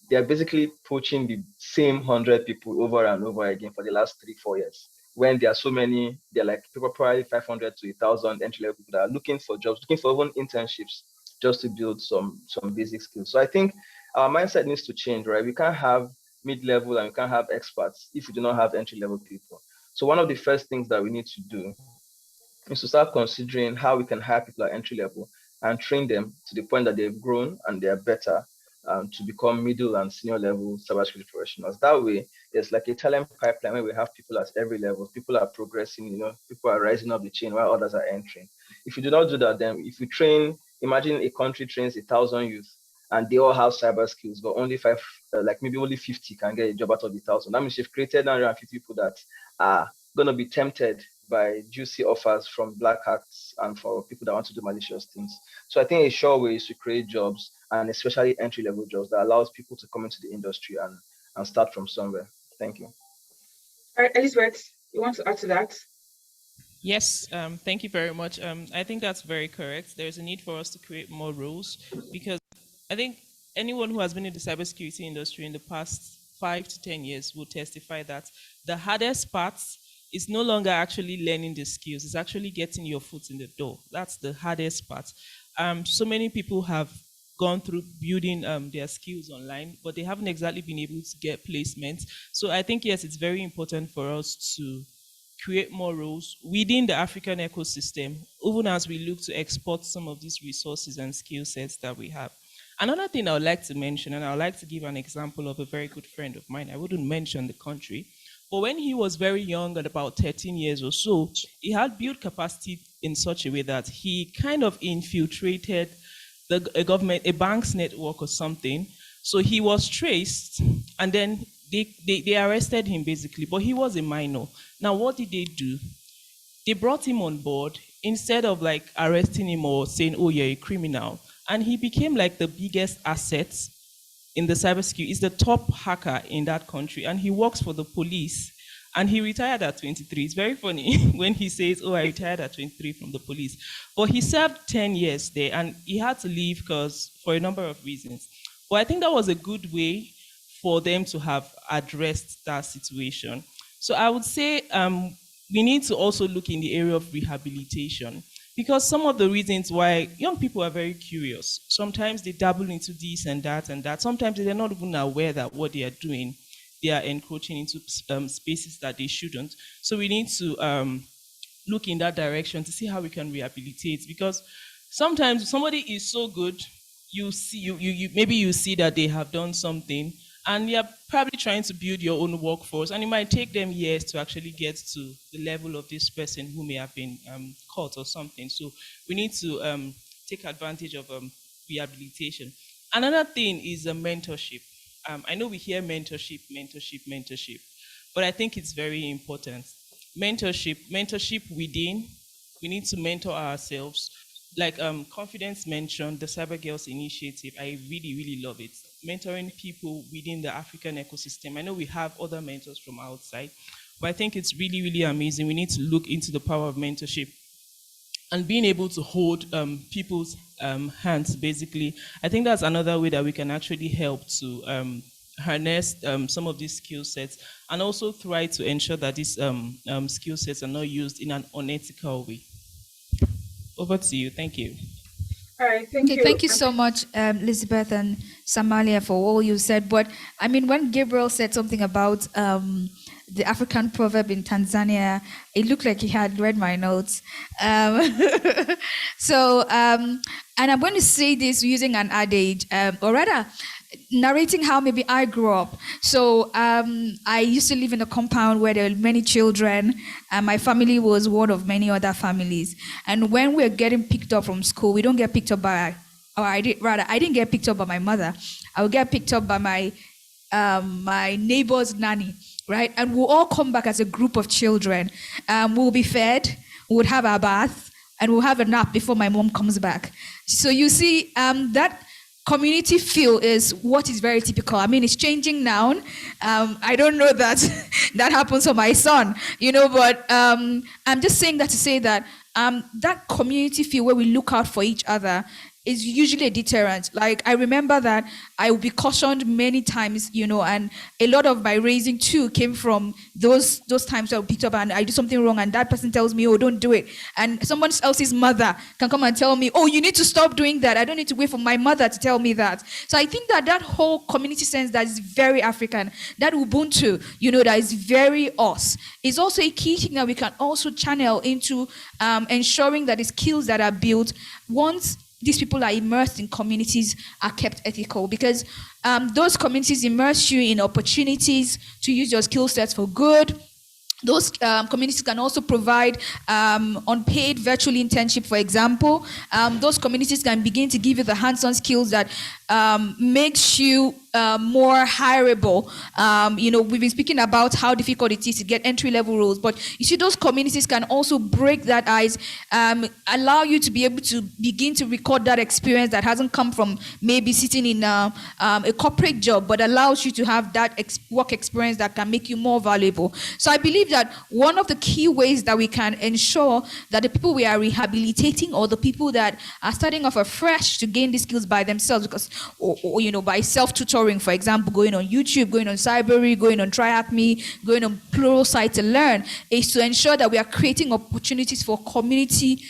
they're basically poaching the same 100 people over and over again for the last 3-4 years. When there are so many, they're like people probably 500 to 1,000 entry level people that are looking for jobs, looking for even internships just to build some basic skills. So I think our mindset needs to change, right? We can't have mid-level and we can't have experts if we do not have entry-level people. So one of the first things that we need to do is to start considering how we can hire people at entry level and train them to the point that they've grown and they're better to become middle and senior level cybersecurity professionals. That way, there's like a talent pipeline where we have people at every level. People are progressing, people are rising up the chain while others are entering. If you do not do that, then if you train, imagine a country trains 1,000 youth and they all have cyber skills, but only maybe only 50 can get a job out of the 1,000. That means you've created 950 people that are going to be tempted by juicy offers from black hats and for people that want to do malicious things. So I think a sure way is to create jobs, and especially entry-level jobs that allows people to come into the industry and start from somewhere. Thank you. All right, Elizabeth, you want to add to that? Yes, thank you very much. I think that's very correct. There's a need for us to create more rules because I think anyone who has been in the cybersecurity industry in the past 5 to 10 years will testify that the hardest part is no longer actually learning the skills. It's actually getting your foot in the door. That's the hardest part. So many people have gone through building their skills online, but they haven't exactly been able to get placements. So I think, yes, it's very important for us to create more roles within the African ecosystem, even as we look to export some of these resources and skill sets that we have. Another thing I would like to mention, and I would like to give an example of a very good friend of mine. I wouldn't mention the country, but when he was very young, at about 13 years or so, he had built capacity in such a way that he kind of infiltrated a bank's network or something. So he was traced, and then they arrested him basically, but he was a minor. Now, what did they do? They brought him on board instead of like arresting him or saying, oh, you're a criminal. And he became like the biggest asset in the cybersecurity. He's the top hacker in that country, and he works for the police. And he retired at 23. It's very funny when he says, oh, I retired at 23 from the police. But he served 10 years there, and he had to leave for a number of reasons. But I think that was a good way for them to have addressed that situation. So I would say we need to also look in the area of rehabilitation, because some of the reasons why young people are very curious, sometimes they dabble into this and that and that. Sometimes they're not even aware that what they are doing, they are encroaching into spaces that they shouldn't. So we need to look in that direction to see how we can rehabilitate, because sometimes somebody is so good, maybe you see that they have done something, and you're probably trying to build your own workforce, and it might take them years to actually get to the level of this person who may have been caught or something. So we need to take advantage of rehabilitation. Another thing is mentorship. I know we hear mentorship, but I think it's very important. Mentorship within, we need to mentor ourselves. Like Confidence mentioned, the Cyber Girls Initiative, I really, really love it. Mentoring people within the African ecosystem. I know we have other mentors from outside, but I think it's really, really amazing. We need to look into the power of mentorship and being able to hold people's hands, basically. I think that's another way that we can actually help to harness some of these skill sets, and also try to ensure that these skill sets are not used in an unethical way. Over to you. Thank you. All All right, thank Okay, you. thank you so much, Elizabeth and Samalia, for all you said. But I mean, when Gabriel said something about the African proverb in Tanzania, it looked like he had read my notes. And I'm going to say this using an adage, or rather, narrating how maybe I grew up. So I used to live in a compound where there were many children, and my family was one of many other families. And when we're getting picked up from school, we don't get picked up by, I didn't get picked up by my mother. I would get picked up by my neighbor's nanny, right? And we'll all come back as a group of children. We'll be fed, we'll have our bath, and we'll have a nap before my mom comes back. So you see, that community feel is what is very typical. I mean, it's changing now. I don't know that that happens for my son, but I'm just saying that to say that that community feel where we look out for each other is usually a deterrent. Like, I remember that I would be cautioned many times, and a lot of my raising too came from those times I picked up and I do something wrong and that person tells me, oh, don't do it. And someone else's mother can come and tell me, oh, you need to stop doing that. I don't need to wait for my mother to tell me that. So I think that whole community sense that is very African, that Ubuntu, that is very us, is also a key thing that we can also channel into ensuring that the skills that are built once these people are immersed in communities are kept ethical, because those communities immerse you in opportunities to use your skill sets for good. Those communities can also provide unpaid virtual internship, for example. Those communities can begin to give you the hands-on skills that makes you more hireable. We've been speaking about how difficult it is to get entry-level roles, but you see, those communities can also break that ice, allow you to be able to begin to record that experience that hasn't come from maybe sitting in a corporate job, but allows you to have that work experience that can make you more valuable. So I believe that one of the key ways that we can ensure that the people we are rehabilitating, or the people that are starting off afresh to gain these skills by themselves, because or by self-tutoring, for example, going on YouTube, going on Cybery, going on TryAcme, going on plural site to learn, is to ensure that we are creating opportunities for community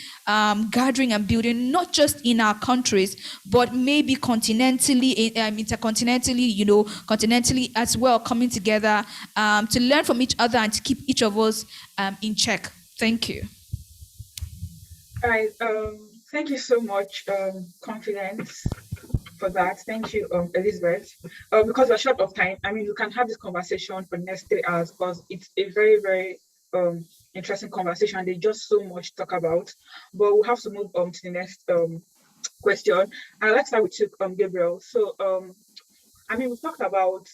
gathering and building, not just in our countries, but maybe continentally, intercontinentally, continentally as well, coming together to learn from each other and to keep each of us in check. Thank you. All right. Thank you so much, Confidence, for that. Thank you, Elizabeth. Because we're short of time, I mean, we can have this conversation for the next 3 hours, because it's a very, very interesting conversation. There's just so much to talk about. But we'll have to move to the next question. And let's start with you, Gabriel. So, I mean, we talked about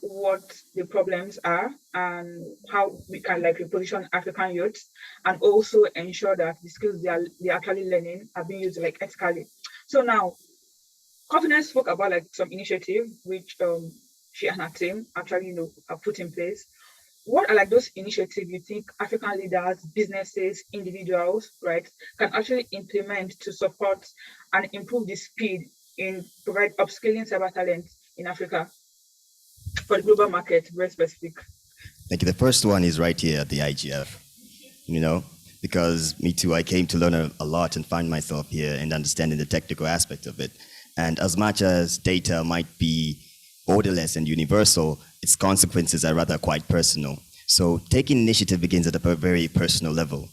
what the problems are and how we can reposition African youths, and also ensure that the skills they're actually learning are being used ethically. So now, Confidence spoke about some initiative which she and her team actually have put in place. What are those initiatives you think African leaders, businesses, individuals, right, can actually implement to support and improve the speed in provide upskilling cyber talent in Africa for the global market, very specific? Thank you. The first one is right here at the IGF, because me too, I came to learn a lot and find myself here and understanding the technical aspect of it. And as much as data might be borderless and universal, its consequences are rather quite personal. So taking initiative begins at a very personal level.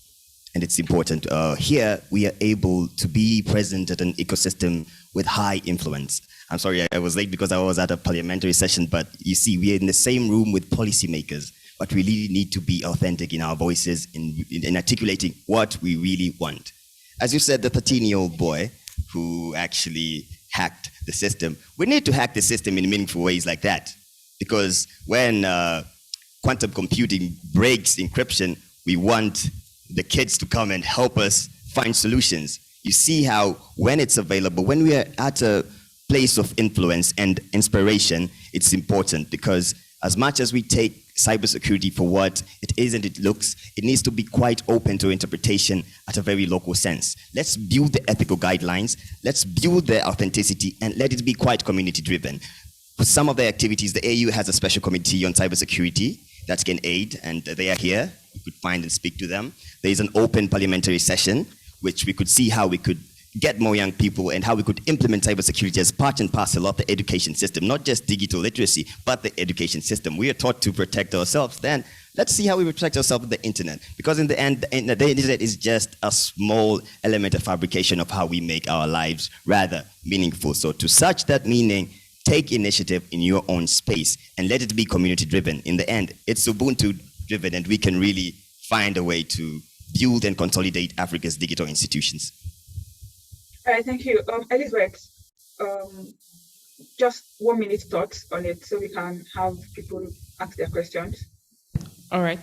And it's important. Here, we are able to be present at an ecosystem with high influence. I'm sorry, I was late because I was at a parliamentary session, but you see, we are in the same room with policymakers, but we really need to be authentic in our voices, in articulating what we really want. As you said, the 13-year-old boy who actually hacked the system, we need to hack the system in meaningful ways like that. Because when quantum computing breaks encryption, we want the kids to come and help us find solutions. You see how when it's available, when we are at a place of influence and inspiration, it's important, because as much as we take cybersecurity for what it is and it looks, it needs to be quite open to interpretation at a very local sense. Let's build the ethical guidelines, let's build the authenticity, and let it be quite community-driven. For some of the activities, the AU has a special committee on cybersecurity that can aid, and they are here. You could find and speak to them. There is an open parliamentary session, which we could see how we could get more young people and how we could implement cybersecurity as part and parcel of the education system, not just digital literacy, but the education system. We are taught to protect ourselves. Then let's see how we protect ourselves with the internet. Because in the end, the internet is just a small element of fabrication of how we make our lives rather meaningful. So to such that meaning, take initiative in your own space and let it be community driven. In the end, it's Ubuntu driven, and we can really find a way to build and consolidate Africa's digital institutions. All right, thank you. Elizabeth, just 1 minute thoughts on it so we can have people ask their questions. All right,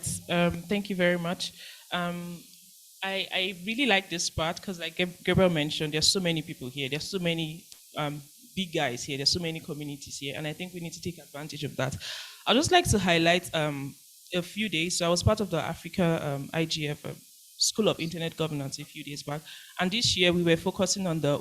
thank you very much. I really like this part because, like Gabriel mentioned, there's so many people here. There's so many big guys here. There's so many communities here, and I think we need to take advantage of that. I'd just like to highlight a few days. So I was part of the Africa IGF School of Internet Governance a few days back, and this year we were focusing on the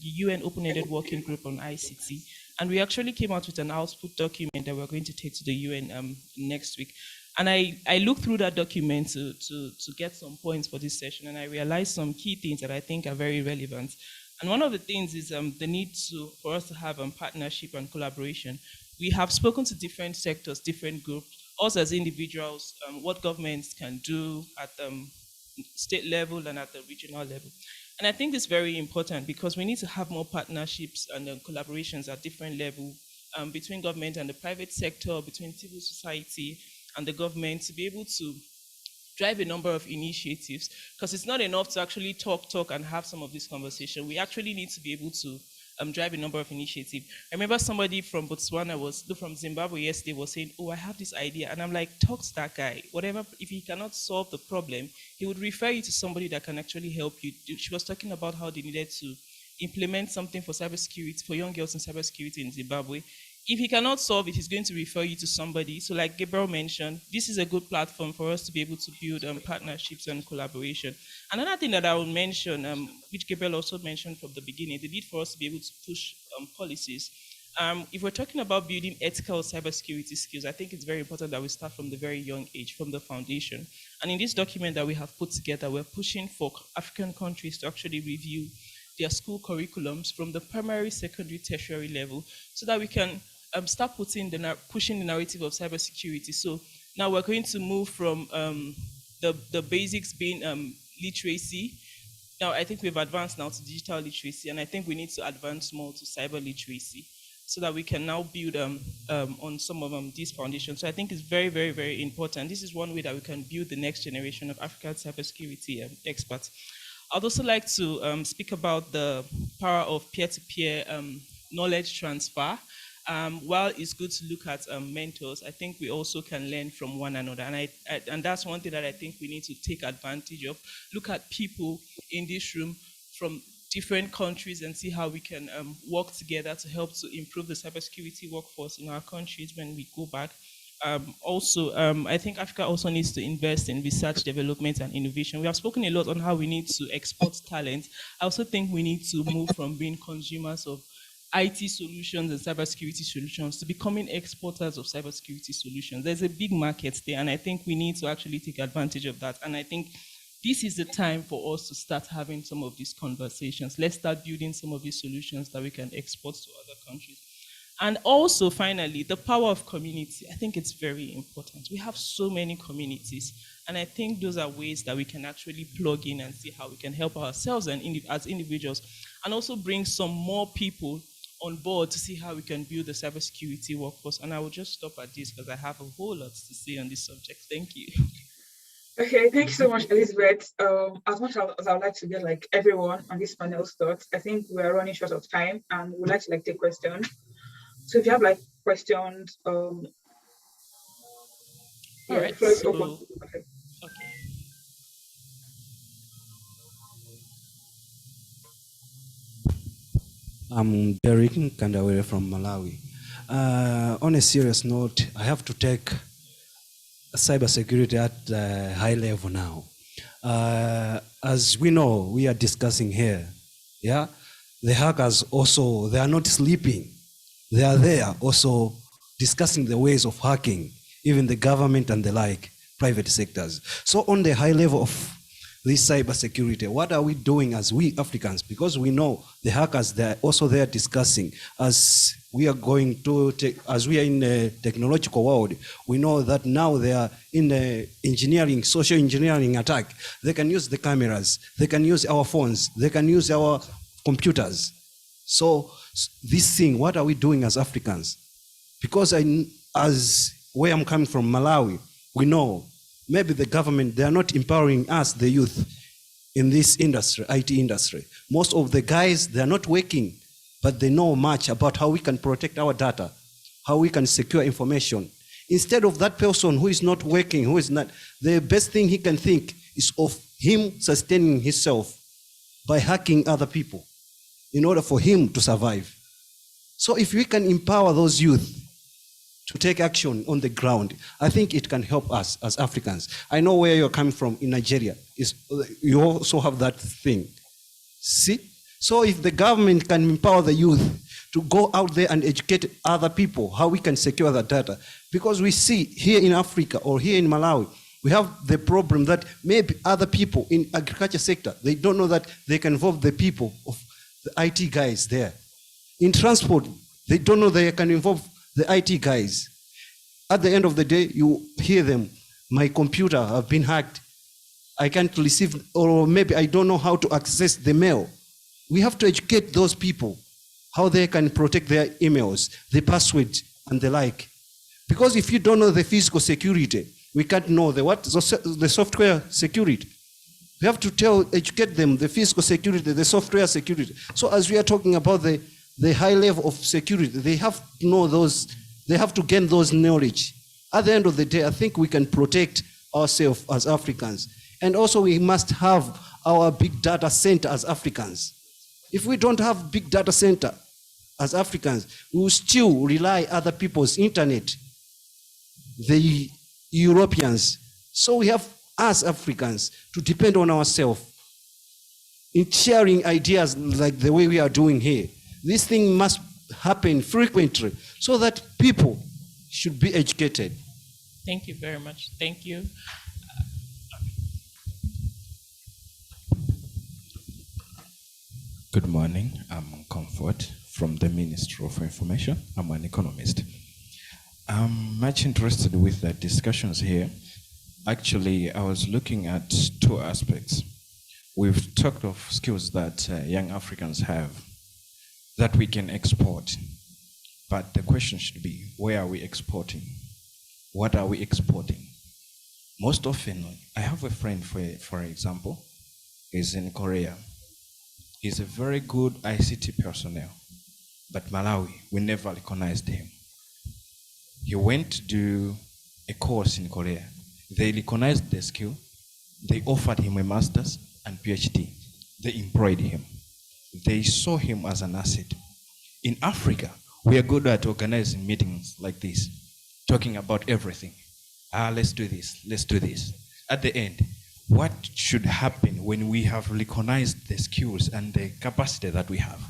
UN Open-Ended Working Group on ICT, and we actually came out with an output document that we're going to take to the UN next week. And I looked through that document to get some points for this session, and I realized some key things that I think are very relevant. And one of the things is the need for us to have partnership and collaboration. We have spoken to different sectors, different groups, us as individuals, what governments can do at the state level and at the regional level. And I think it's very important because we need to have more partnerships and collaborations at different levels between government and the private sector, between civil society and the government, to be able to drive a number of initiatives, because it's not enough to actually talk and have some of this conversation. We actually need to be able to drive a number of initiatives. I remember somebody from Botswana from Zimbabwe yesterday was saying, oh, I have this idea. And I'm like, talk to that guy. Whatever, if he cannot solve the problem, he would refer you to somebody that can actually help you. She was talking about how they needed to implement something for cybersecurity, for young girls in cybersecurity in Zimbabwe. If he cannot solve it, he's going to refer you to somebody. So like Gabriel mentioned, this is a good platform for us to be able to build partnerships and collaboration. Another thing that I will mention, which Gabriel also mentioned from the beginning, the need for us to be able to push policies. If we're talking about building ethical cybersecurity skills, I think it's very important that we start from the very young age, from the foundation. And in this document that we have put together, we're pushing for African countries to actually review their school curriculums from the primary, secondary, tertiary level, so that we can start pushing the narrative of cybersecurity. So now we're going to move from the basics being literacy. Now I think we've advanced now to digital literacy, and I think we need to advance more to cyber literacy so that we can now build on some of these foundations. So I think it's very, very, very important. This is one way that we can build the next generation of African cybersecurity experts. I'd also like to speak about the power of peer-to-peer knowledge transfer. While it's good to look at mentors, I think we also can learn from one another. And that's one thing that I think we need to take advantage of. Look at people in this room from different countries and see how we can work together to help to improve the cybersecurity workforce in our countries when we go back. I think Africa also needs to invest in research, development, and innovation. We have spoken a lot on how we need to export talent. I also think we need to move from being consumers of IT solutions and cybersecurity solutions to becoming exporters of cybersecurity solutions. There's a big market there, and I think we need to actually take advantage of that. And I think this is the time for us to start having some of these conversations. Let's start building some of these solutions that we can export to other countries. And also, finally, the power of community. I think it's very important. We have so many communities, and I think those are ways that we can actually plug in and see how we can help ourselves and as individuals, and also bring some more people on board to see how we can build the cybersecurity workforce. And I will just stop at this because I have a whole lot to say on this subject. Thank you. Okay, thank you so much, Elizabeth. As much as I would like to get like everyone on this panel's thoughts, I think we're running short of time and we'd like to like take questions. So if you have like questions, All right, the floor is open. Okay. I'm Derek Kandawere from Malawi. On a serious note, I have to take cybersecurity at a high level now. As we know, we are discussing here, yeah? The hackers also, they are not sleeping. They are there also discussing the ways of hacking, even the government and the like, private sectors. So on the high level of this cyber security. What are we doing as we Africans? Because we know the hackers, they're also there discussing as we are going to, as we are in the technological world, we know that now they are in the engineering, social engineering attack. They can use the cameras, they can use our phones, they can use our computers. So this thing, what are we doing as Africans? Because as where I'm coming from, Malawi, we know maybe the government, they are not empowering us, the youth, in this industry, IT industry. Most of the guys, they are not working, but they know much about how we can protect our data, how we can secure information. Instead of that person who is not working, who is not, the best thing he can think is of him sustaining himself by hacking other people in order for him to survive. So if we can empower those youth to take action on the ground, I think it can help us as Africans. I know where you're coming from in Nigeria. You also have that thing. See? So if the government can empower the youth to go out there and educate other people how we can secure the data, because we see here in Africa or here in Malawi, we have the problem that maybe other people in agriculture sector, they don't know that they can involve the people of the IT guys there. In transport, they don't know they can involve the IT guys. At the end of the day, you hear them, my computer have been hacked. I can't receive, or maybe I don't know how to access the mail. We have to educate those people how they can protect their emails, the password and the like. Because if you don't know the physical security, we can't know the software security. We have to educate them the physical security, the software security. So as we are talking about the high level of security, they have to know those, they have to gain those knowledge. At the end of the day, I think we can protect ourselves as Africans. And also we must have our big data center as Africans. If we don't have big data center as Africans, we will still rely on other people's internet, the Europeans. So we have, as Africans, to depend on ourselves in sharing ideas like the way we are doing here. This thing must happen frequently so that people should be educated. Thank you very much. Thank you. Good morning. I'm Comfort from the Ministry of Information. I'm an economist. I'm much interested with the discussions here. Actually, I was looking at two aspects. We've talked of skills that young Africans have that we can export. But the question should be, where are we exporting? What are we exporting? Most often, I have a friend, for example, is in Korea. He's a very good ICT personnel, but Malawi, we never recognized him. He went to do a course in Korea. They recognized the skill. They offered him a master's and PhD. They employed him. They saw him as an asset. In Africa, we are good at organizing meetings like this, talking about everything. Let's do this, let's do this. At the end, what should happen when we have recognized the skills and the capacity that we have?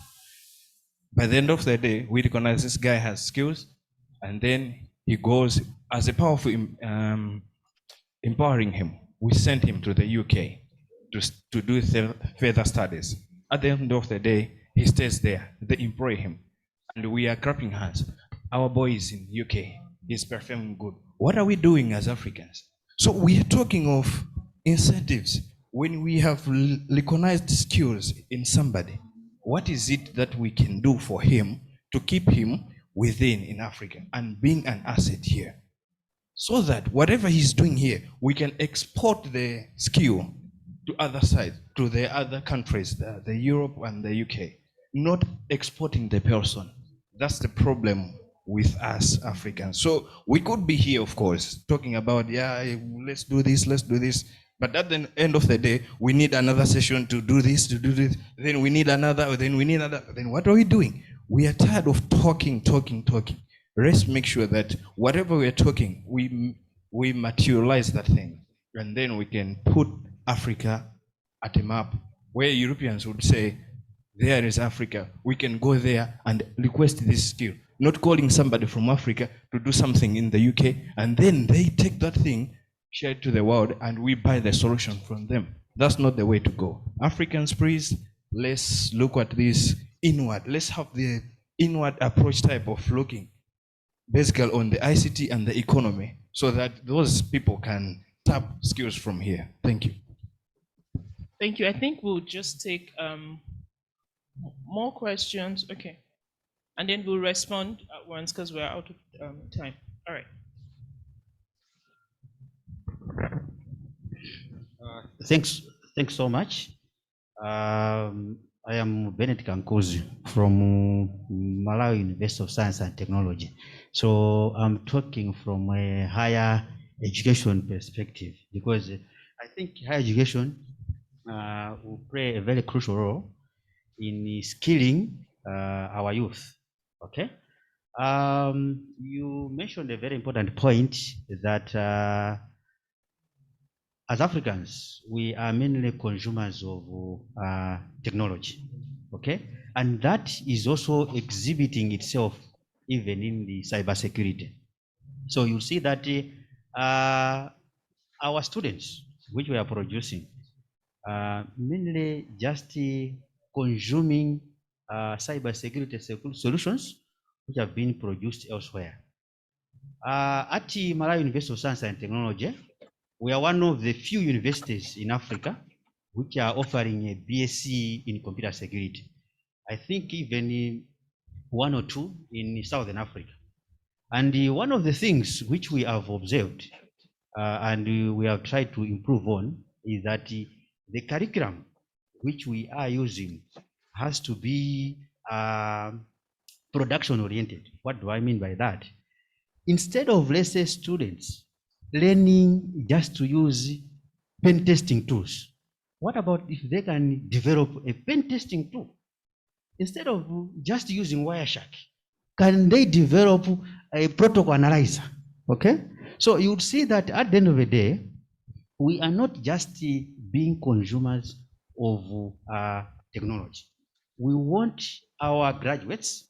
By the end of the day, we recognize this guy has skills, and then he goes, as a powerful empowering him, we sent him to the UK to do further studies. At the end of the day, he stays there. They employ him. And we are clapping hands. Our boy is in UK. He's performing good. What are we doing as Africans? So we are talking of incentives. When we have recognized skills in somebody, what is it that we can do for him to keep him within in Africa and being an asset here? So that whatever he's doing here, we can export the skill to other sides, to the other countries, the Europe and the UK, not exporting the person. That's the problem with us Africans. So we could be here, of course, talking about, let's do this, let's do this. But at the end of the day, we need another session to do this, then we need another, then we need another. Then what are we doing? We are tired of talking. Let's make sure that whatever we are talking, we materialize that thing. And then we can put Africa at a map where Europeans would say, there is Africa. We can go there and request this skill. Not calling somebody from Africa to do something in the UK, and then they take that thing, share it to the world, and we buy the solution from them. That's not the way to go. Africans, please, let's look at this inward. Let's have the inward approach type of looking, basically on the ICT and the economy, so that those people can tap skills from here. Thank you. Thank you. I think we'll just take more questions. Okay. And then we'll respond at once because we're out of time. All right. Thanks so much. I am Bennett Kankuzi from Malawi University of Science and Technology. So I'm talking from a higher education perspective because I think higher education will play a very crucial role in skilling our youth. Okay. You mentioned a very important point that as Africans, we are mainly consumers of technology, okay? And that is also exhibiting itself even in the cybersecurity. So you see that our students, which we are producing, mainly just consuming cybersecurity solutions which have been produced elsewhere. At Malawi University of Science and Technology, we are one of the few universities in Africa which are offering a BSc in computer security. I think even one or two in Southern Africa. And one of the things which we have observed and we have tried to improve on is that the curriculum which we are using has to be production oriented. What do I mean by that? Instead of, let's say, students learning just to use pen testing tools, what about if they can develop a pen testing tool? Instead of just using Wireshark, can they develop a protocol analyzer? Okay? So you would see that at the end of the day, we are not just being consumers of technology. We want our graduates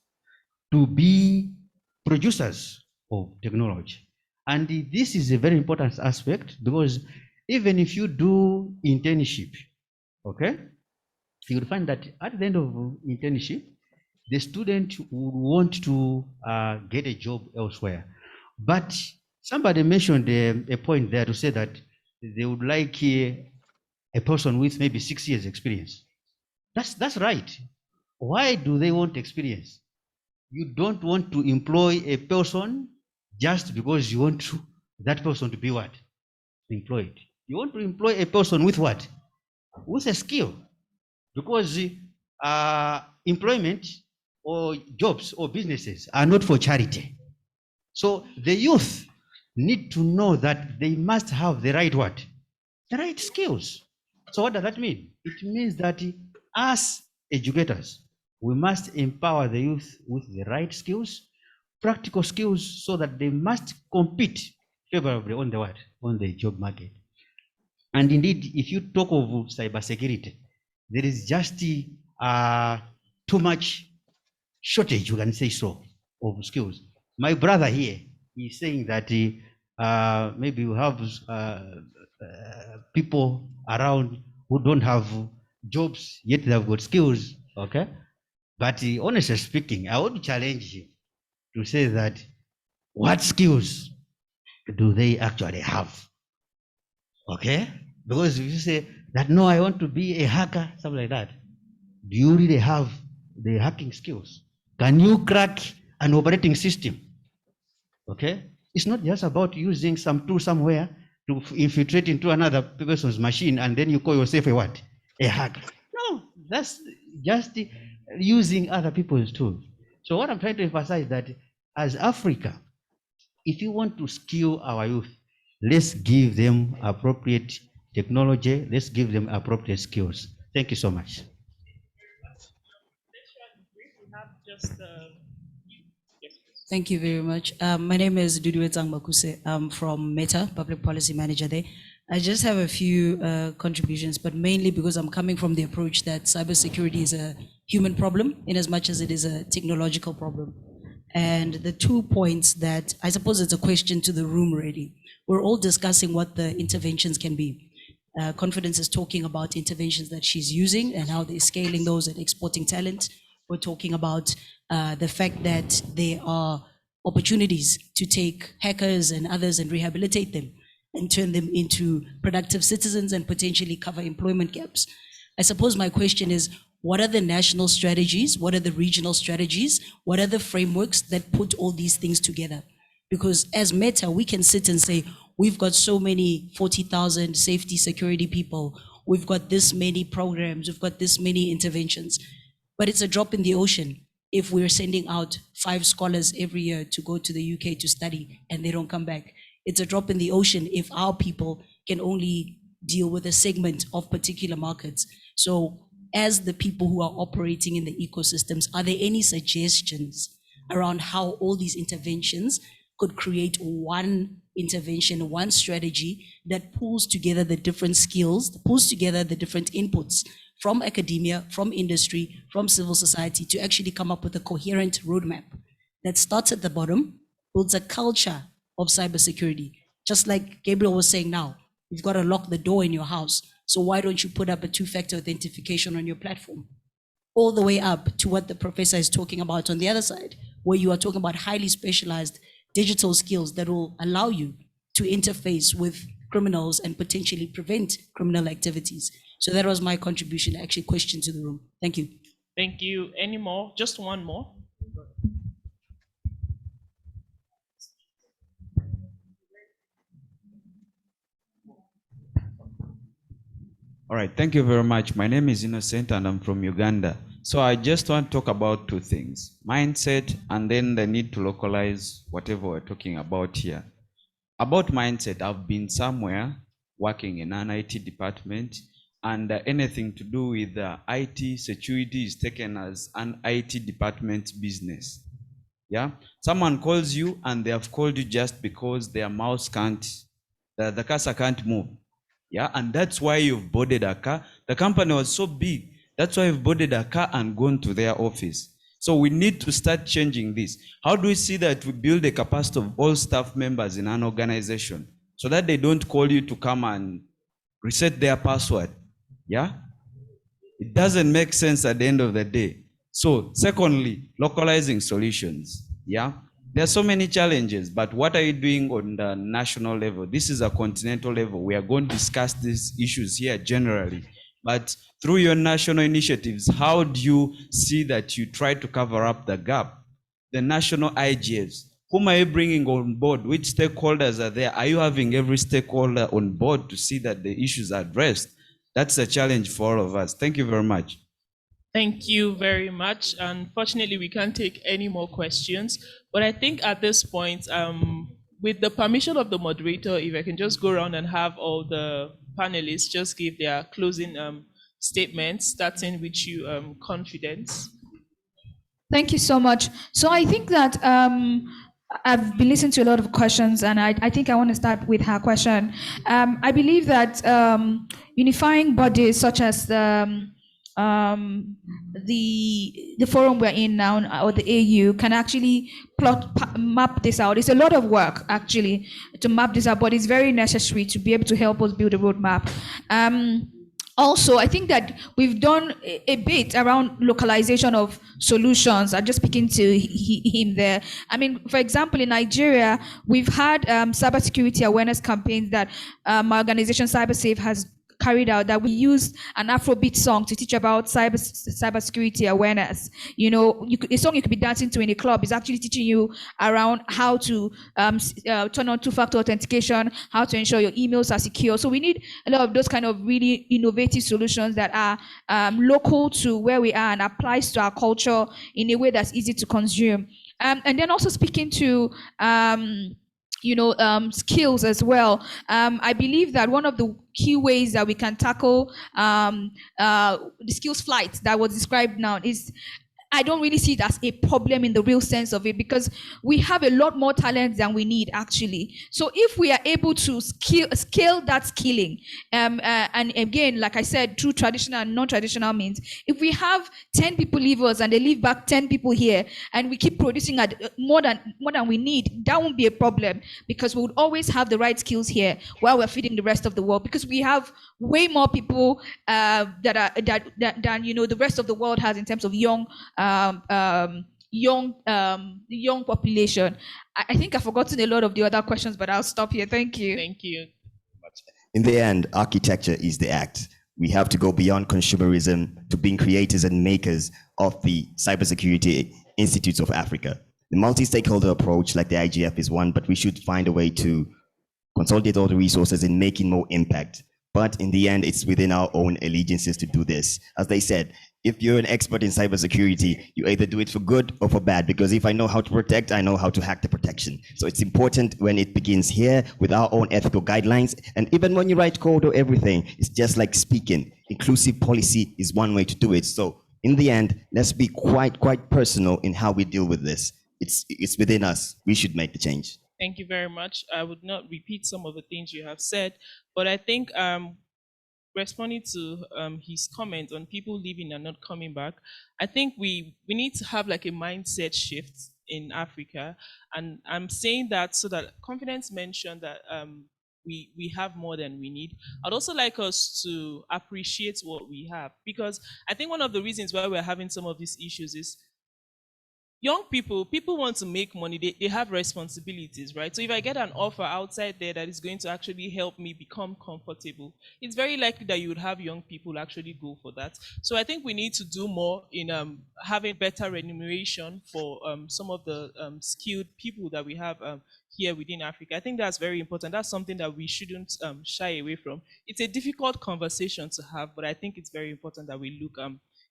to be producers of technology. And this is a very important aspect because even if you do internship, okay, you will find that at the end of internship, the student would want to get a job elsewhere. But somebody mentioned a point there to say that they would like a person with maybe 6 years experience. That's right. Why do they want experience? You don't want to employ a person just because you want that person to be what? Employed. You want to employ a person with what? With a skill. Because employment or jobs or businesses are not for charity. So the youth need to know that they must have the right what? The right skills. So what does that mean? It means that as educators, we must empower the youth with the right skills, practical skills, so that they must compete favorably on the what? On the job market. And indeed, if you talk of cybersecurity, there is just too much shortage, you can say so, of skills. My brother here is saying that maybe we have people around who don't have jobs, yet they have got skills, okay? But honestly speaking, I would challenge him to say that what skills do they actually have? Okay? Because if you say that, no, I want to be a hacker, something like that, do you really have the hacking skills? Can you crack an operating system? Okay? It's not just about using some tool somewhere to infiltrate into another person's machine and then you call yourself a what? A hacker. No, that's just using other people's tools. So what I'm trying to emphasize is that as Africa, if you want to skill our youth, let's give them appropriate technology, let's give them appropriate skills. Thank you so much. Thank you very much. My name is Duduetang Makuse. I'm from Meta, Public Policy Manager there. I just have a few contributions, but mainly because I'm coming from the approach that cybersecurity is a human problem in as much as it is a technological problem. And the 2 points that, I suppose it's a question to the room already. We're all discussing what the interventions can be. Confidence is talking about interventions that she's using and how they're scaling those and exporting talent. We're talking about the fact that there are opportunities to take hackers and others and rehabilitate them and turn them into productive citizens and potentially cover employment gaps. I suppose my question is, what are the national strategies? What are the regional strategies? What are the frameworks that put all these things together? Because as Meta, we can sit and say, we've got so many 40,000 safety security people. We've got this many programs. We've got this many interventions. But it's a drop in the ocean if we're sending out 5 scholars every year to go to the UK to study and they don't come back. It's a drop in the ocean if our people can only deal with a segment of particular markets. So as the people who are operating in the ecosystems, are there any suggestions around how all these interventions could create one intervention, one strategy that pulls together the different skills, pulls together the different inputs from academia, from industry, from civil society to actually come up with a coherent roadmap that starts at the bottom, builds a culture of cybersecurity. Just like Gabriel was saying now, you've got to lock the door in your house. So why don't you put up a 2-factor authentication on your platform? All the way up to what the professor is talking about on the other side, where you are talking about highly specialized digital skills that will allow you to interface with criminals and potentially prevent criminal activities. So that was my contribution, actually, question to the room. Thank you. Thank you. Any more? Just one more. All right, thank you very much. My name is Innocent and I'm from Uganda. So I just want to talk about 2 things, mindset and then the need to localize whatever we're talking about here. About mindset, I've been somewhere working in an IT department and anything to do with IT security is taken as an IT department business. Yeah, someone calls you and they have called you just because their mouse can't, the cursor can't move. Yeah, and that's why you've boarded a car. The company was so big. That's why you've boarded a car and gone to their office. So we need to start changing this. How do we see that we build the capacity of all staff members in an organization so that they don't call you to come and reset their password? Yeah, it doesn't make sense at the end of the day. So secondly, localizing solutions. Yeah, there are so many challenges, but what are you doing on the national level? This is a continental level. We are going to discuss these issues here generally, but through your national initiatives, how do you see that you try to cover up the gap? The national IGFs, whom are you bringing on board? Which stakeholders are there? Are you having every stakeholder on board to see that the issues are addressed? That's a challenge for all of us. Thank you very much. Thank you very much. Unfortunately, we can't take any more questions, but I think at this point, with the permission of the moderator, if I can just go around and have all the panelists just give their closing statements, starting with you, Confidence. Thank you so much. So I think that I've been listening to a lot of questions, and I think I want to start with her question. I believe that unifying bodies such as the forum we're in now, or the AU, can actually map this out. It's a lot of work, actually, to map this out, but it's very necessary to be able to help us build a roadmap. Also, I think that we've done a bit around localization of solutions. I'm just speaking to him there. I mean, for example, in Nigeria, we've had cybersecurity awareness campaigns that my organization CyberSafe has carried out, that we used an Afrobeat song to teach about cybersecurity awareness. You know, a song you could be dancing to in a club is actually teaching you around how to turn on 2-factor authentication, how to ensure your emails are secure. So we need a lot of those kind of really innovative solutions that are local to where we are and applies to our culture in a way that's easy to consume. And then also speaking to skills as well. I believe that one of the key ways that we can tackle the skills flight that was described now is I don't really see it as a problem in the real sense of it, because we have a lot more talent than we need, actually. So if we are able to scale that skilling, and again, like I said, through traditional and non-traditional means, if we have 10 people leave us and they leave back 10 people here, and we keep producing at more than we need, that won't be a problem, because we would always have the right skills here while we're feeding the rest of the world, because we have way more people than the rest of the world has in terms of young population. I think I've forgotten a lot of the other questions, but I'll stop here. Thank you. Thank you. In the end, architecture is the act. We have to go beyond consumerism to being creators and makers of the cybersecurity institutes of Africa. The multi-stakeholder approach, like the IGF, is one, but we should find a way to consolidate all the resources in making more impact. But in the end, it's within our own allegiances to do this. As they said, if you're an expert in cybersecurity, you either do it for good or for bad, because if I know how to protect, I know how to hack the protection. So it's important when it begins here with our own ethical guidelines. And even when you write code or everything, it's just like speaking. Inclusive policy is one way to do it. So in the end, let's be quite personal in how we deal with this. It's within us. We should make the change. Thank you very much. I would not repeat some of the things you have said, but I think responding to his comment on people leaving and not coming back, I think we need to have like a mindset shift in Africa. And I'm saying that so that Confidence mentioned that we have more than we need. I'd also like us to appreciate what we have, because I think one of the reasons why we're having some of these issues is young people want to make money. They have responsibilities, right? So if I get an offer outside there that is going to actually help me become comfortable, it's very likely that you would have young people actually go for that. So I think we need to do more in having better remuneration for some of the skilled people that we have here within Africa. I think that's very important. That's something that we shouldn't shy away from. It's a difficult conversation to have, but I think it's very important that we look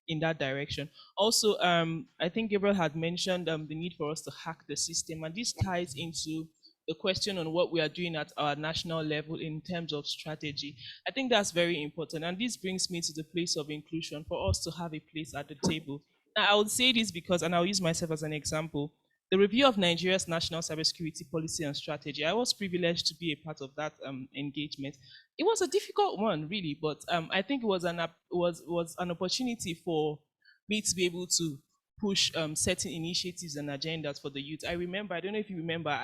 in that direction. Also, I think Gabriel had mentioned the need for us to hack the system, and this ties into the question on what we are doing at our national level in terms of strategy. I think that's very important, and this brings me to the place of inclusion, for us to have a place at the table. Now, I would say this because, and I'll use myself as an example, the review of Nigeria's national cybersecurity policy and strategy, I was privileged to be a part of that engagement. It was a difficult one, really, but I think it was an opportunity for me to be able to push certain initiatives and agendas for the youth. I remember, I don't know if you remember,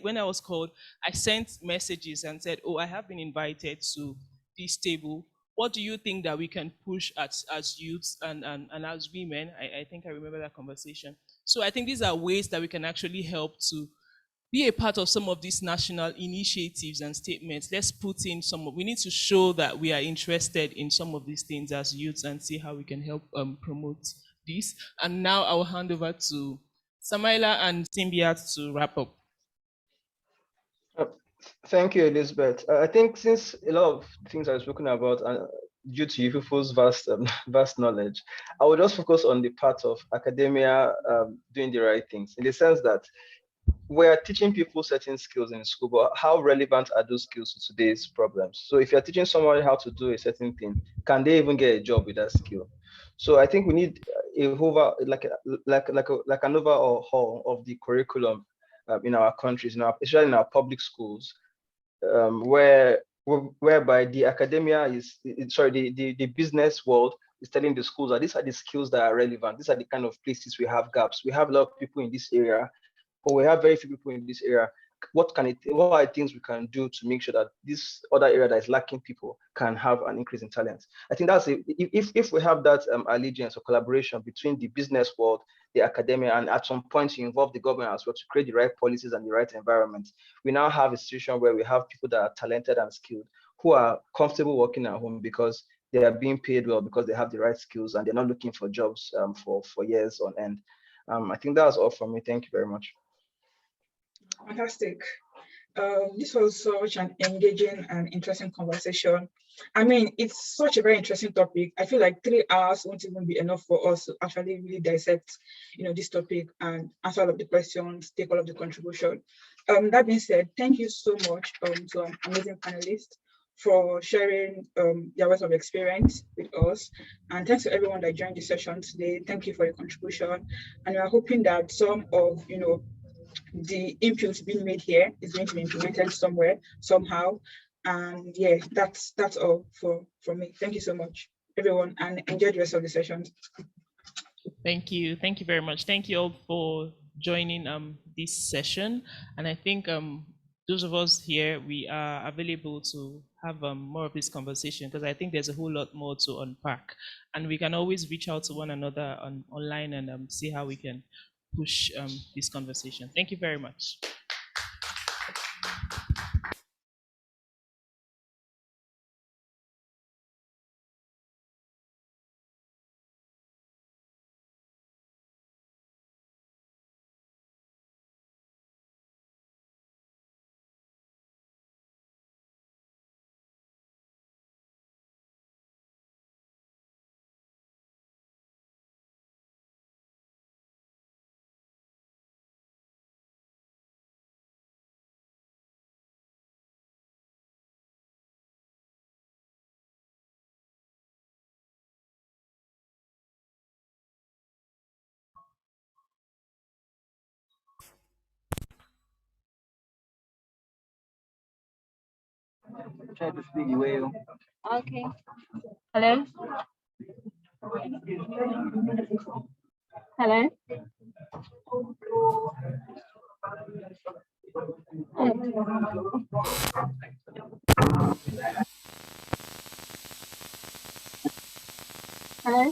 when I was called, I sent messages and said, oh, I have been invited to this table. What do you think that we can push as youths and as women? I think I remember that conversation. So I think these are ways that we can actually help to be a part of some of these national initiatives and statements. Let's put in we need to show that we are interested in some of these things as youths and see how we can help promote this. And now I will hand over to Samaila and Simbiat to wrap up. Thank you, Elizabeth. I think since a lot of things I've spoken about due to you people's vast knowledge, I will just focus on the part of academia doing the right things, in the sense that we are teaching people certain skills in school, but how relevant are those skills to today's problems? So if you're teaching somebody how to do a certain thing, can they even get a job with that skill? So I think we need like an overhaul of the curriculum in our countries, especially in our public schools, whereby the academia the business world is telling the schools that these are the skills that are relevant. These are the kind of places we have gaps. We have a lot of people in this area, but we have very few people in this area. What are things we can do to make sure that this other area that is lacking people can have an increase in talent? I think that's if we have that allegiance or collaboration between the business world, the academia, and at some point you involve the government as well to create the right policies and the right environment, we now have a situation where we have people that are talented and skilled who are comfortable working at home because they are being paid well, because they have the right skills and they're not looking for jobs for years on end. I think that's all from me. Thank you very much. Fantastic. This was such an engaging and interesting conversation. I mean, it's such a very interesting topic. I feel like 3 hours won't even be enough for us to actually really dissect, this topic and answer all of the questions, take all of the contribution. That being said, thank you so much to our amazing panelists for sharing their words of experience with us. And thanks to everyone that joined the session today. Thank you for your contribution. And we are hoping that some of the inputs being made here is going to be implemented somewhere, somehow. And yeah, that's all from me. Thank you so much, everyone, and enjoy the rest of the session. Thank you very much. Thank you all for joining this session. And I think those of us here, we are available to have more of this conversation, because I think there's a whole lot more to unpack, and we can always reach out to one another online and see how we can push this conversation. Thank you very much. Try to speak well. Okay. Hello? Hello? Hello?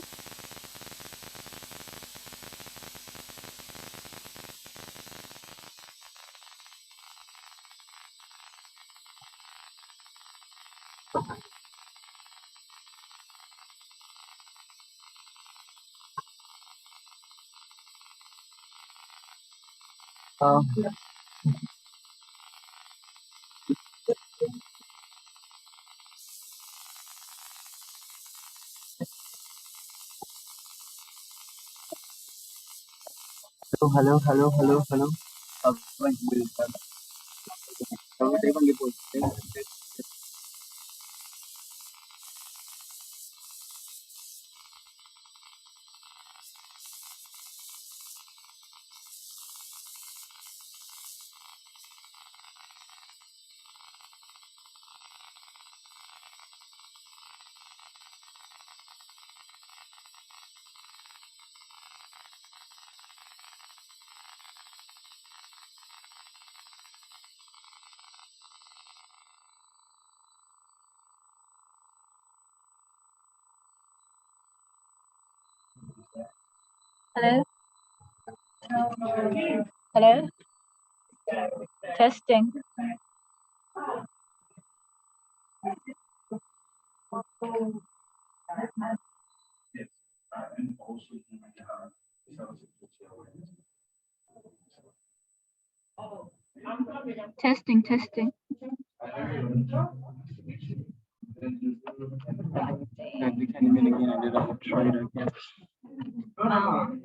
Hello, hello, hello, hello. Hello? Hello? Testing. Testing, testing. We can meet again and then I will try it again. Um,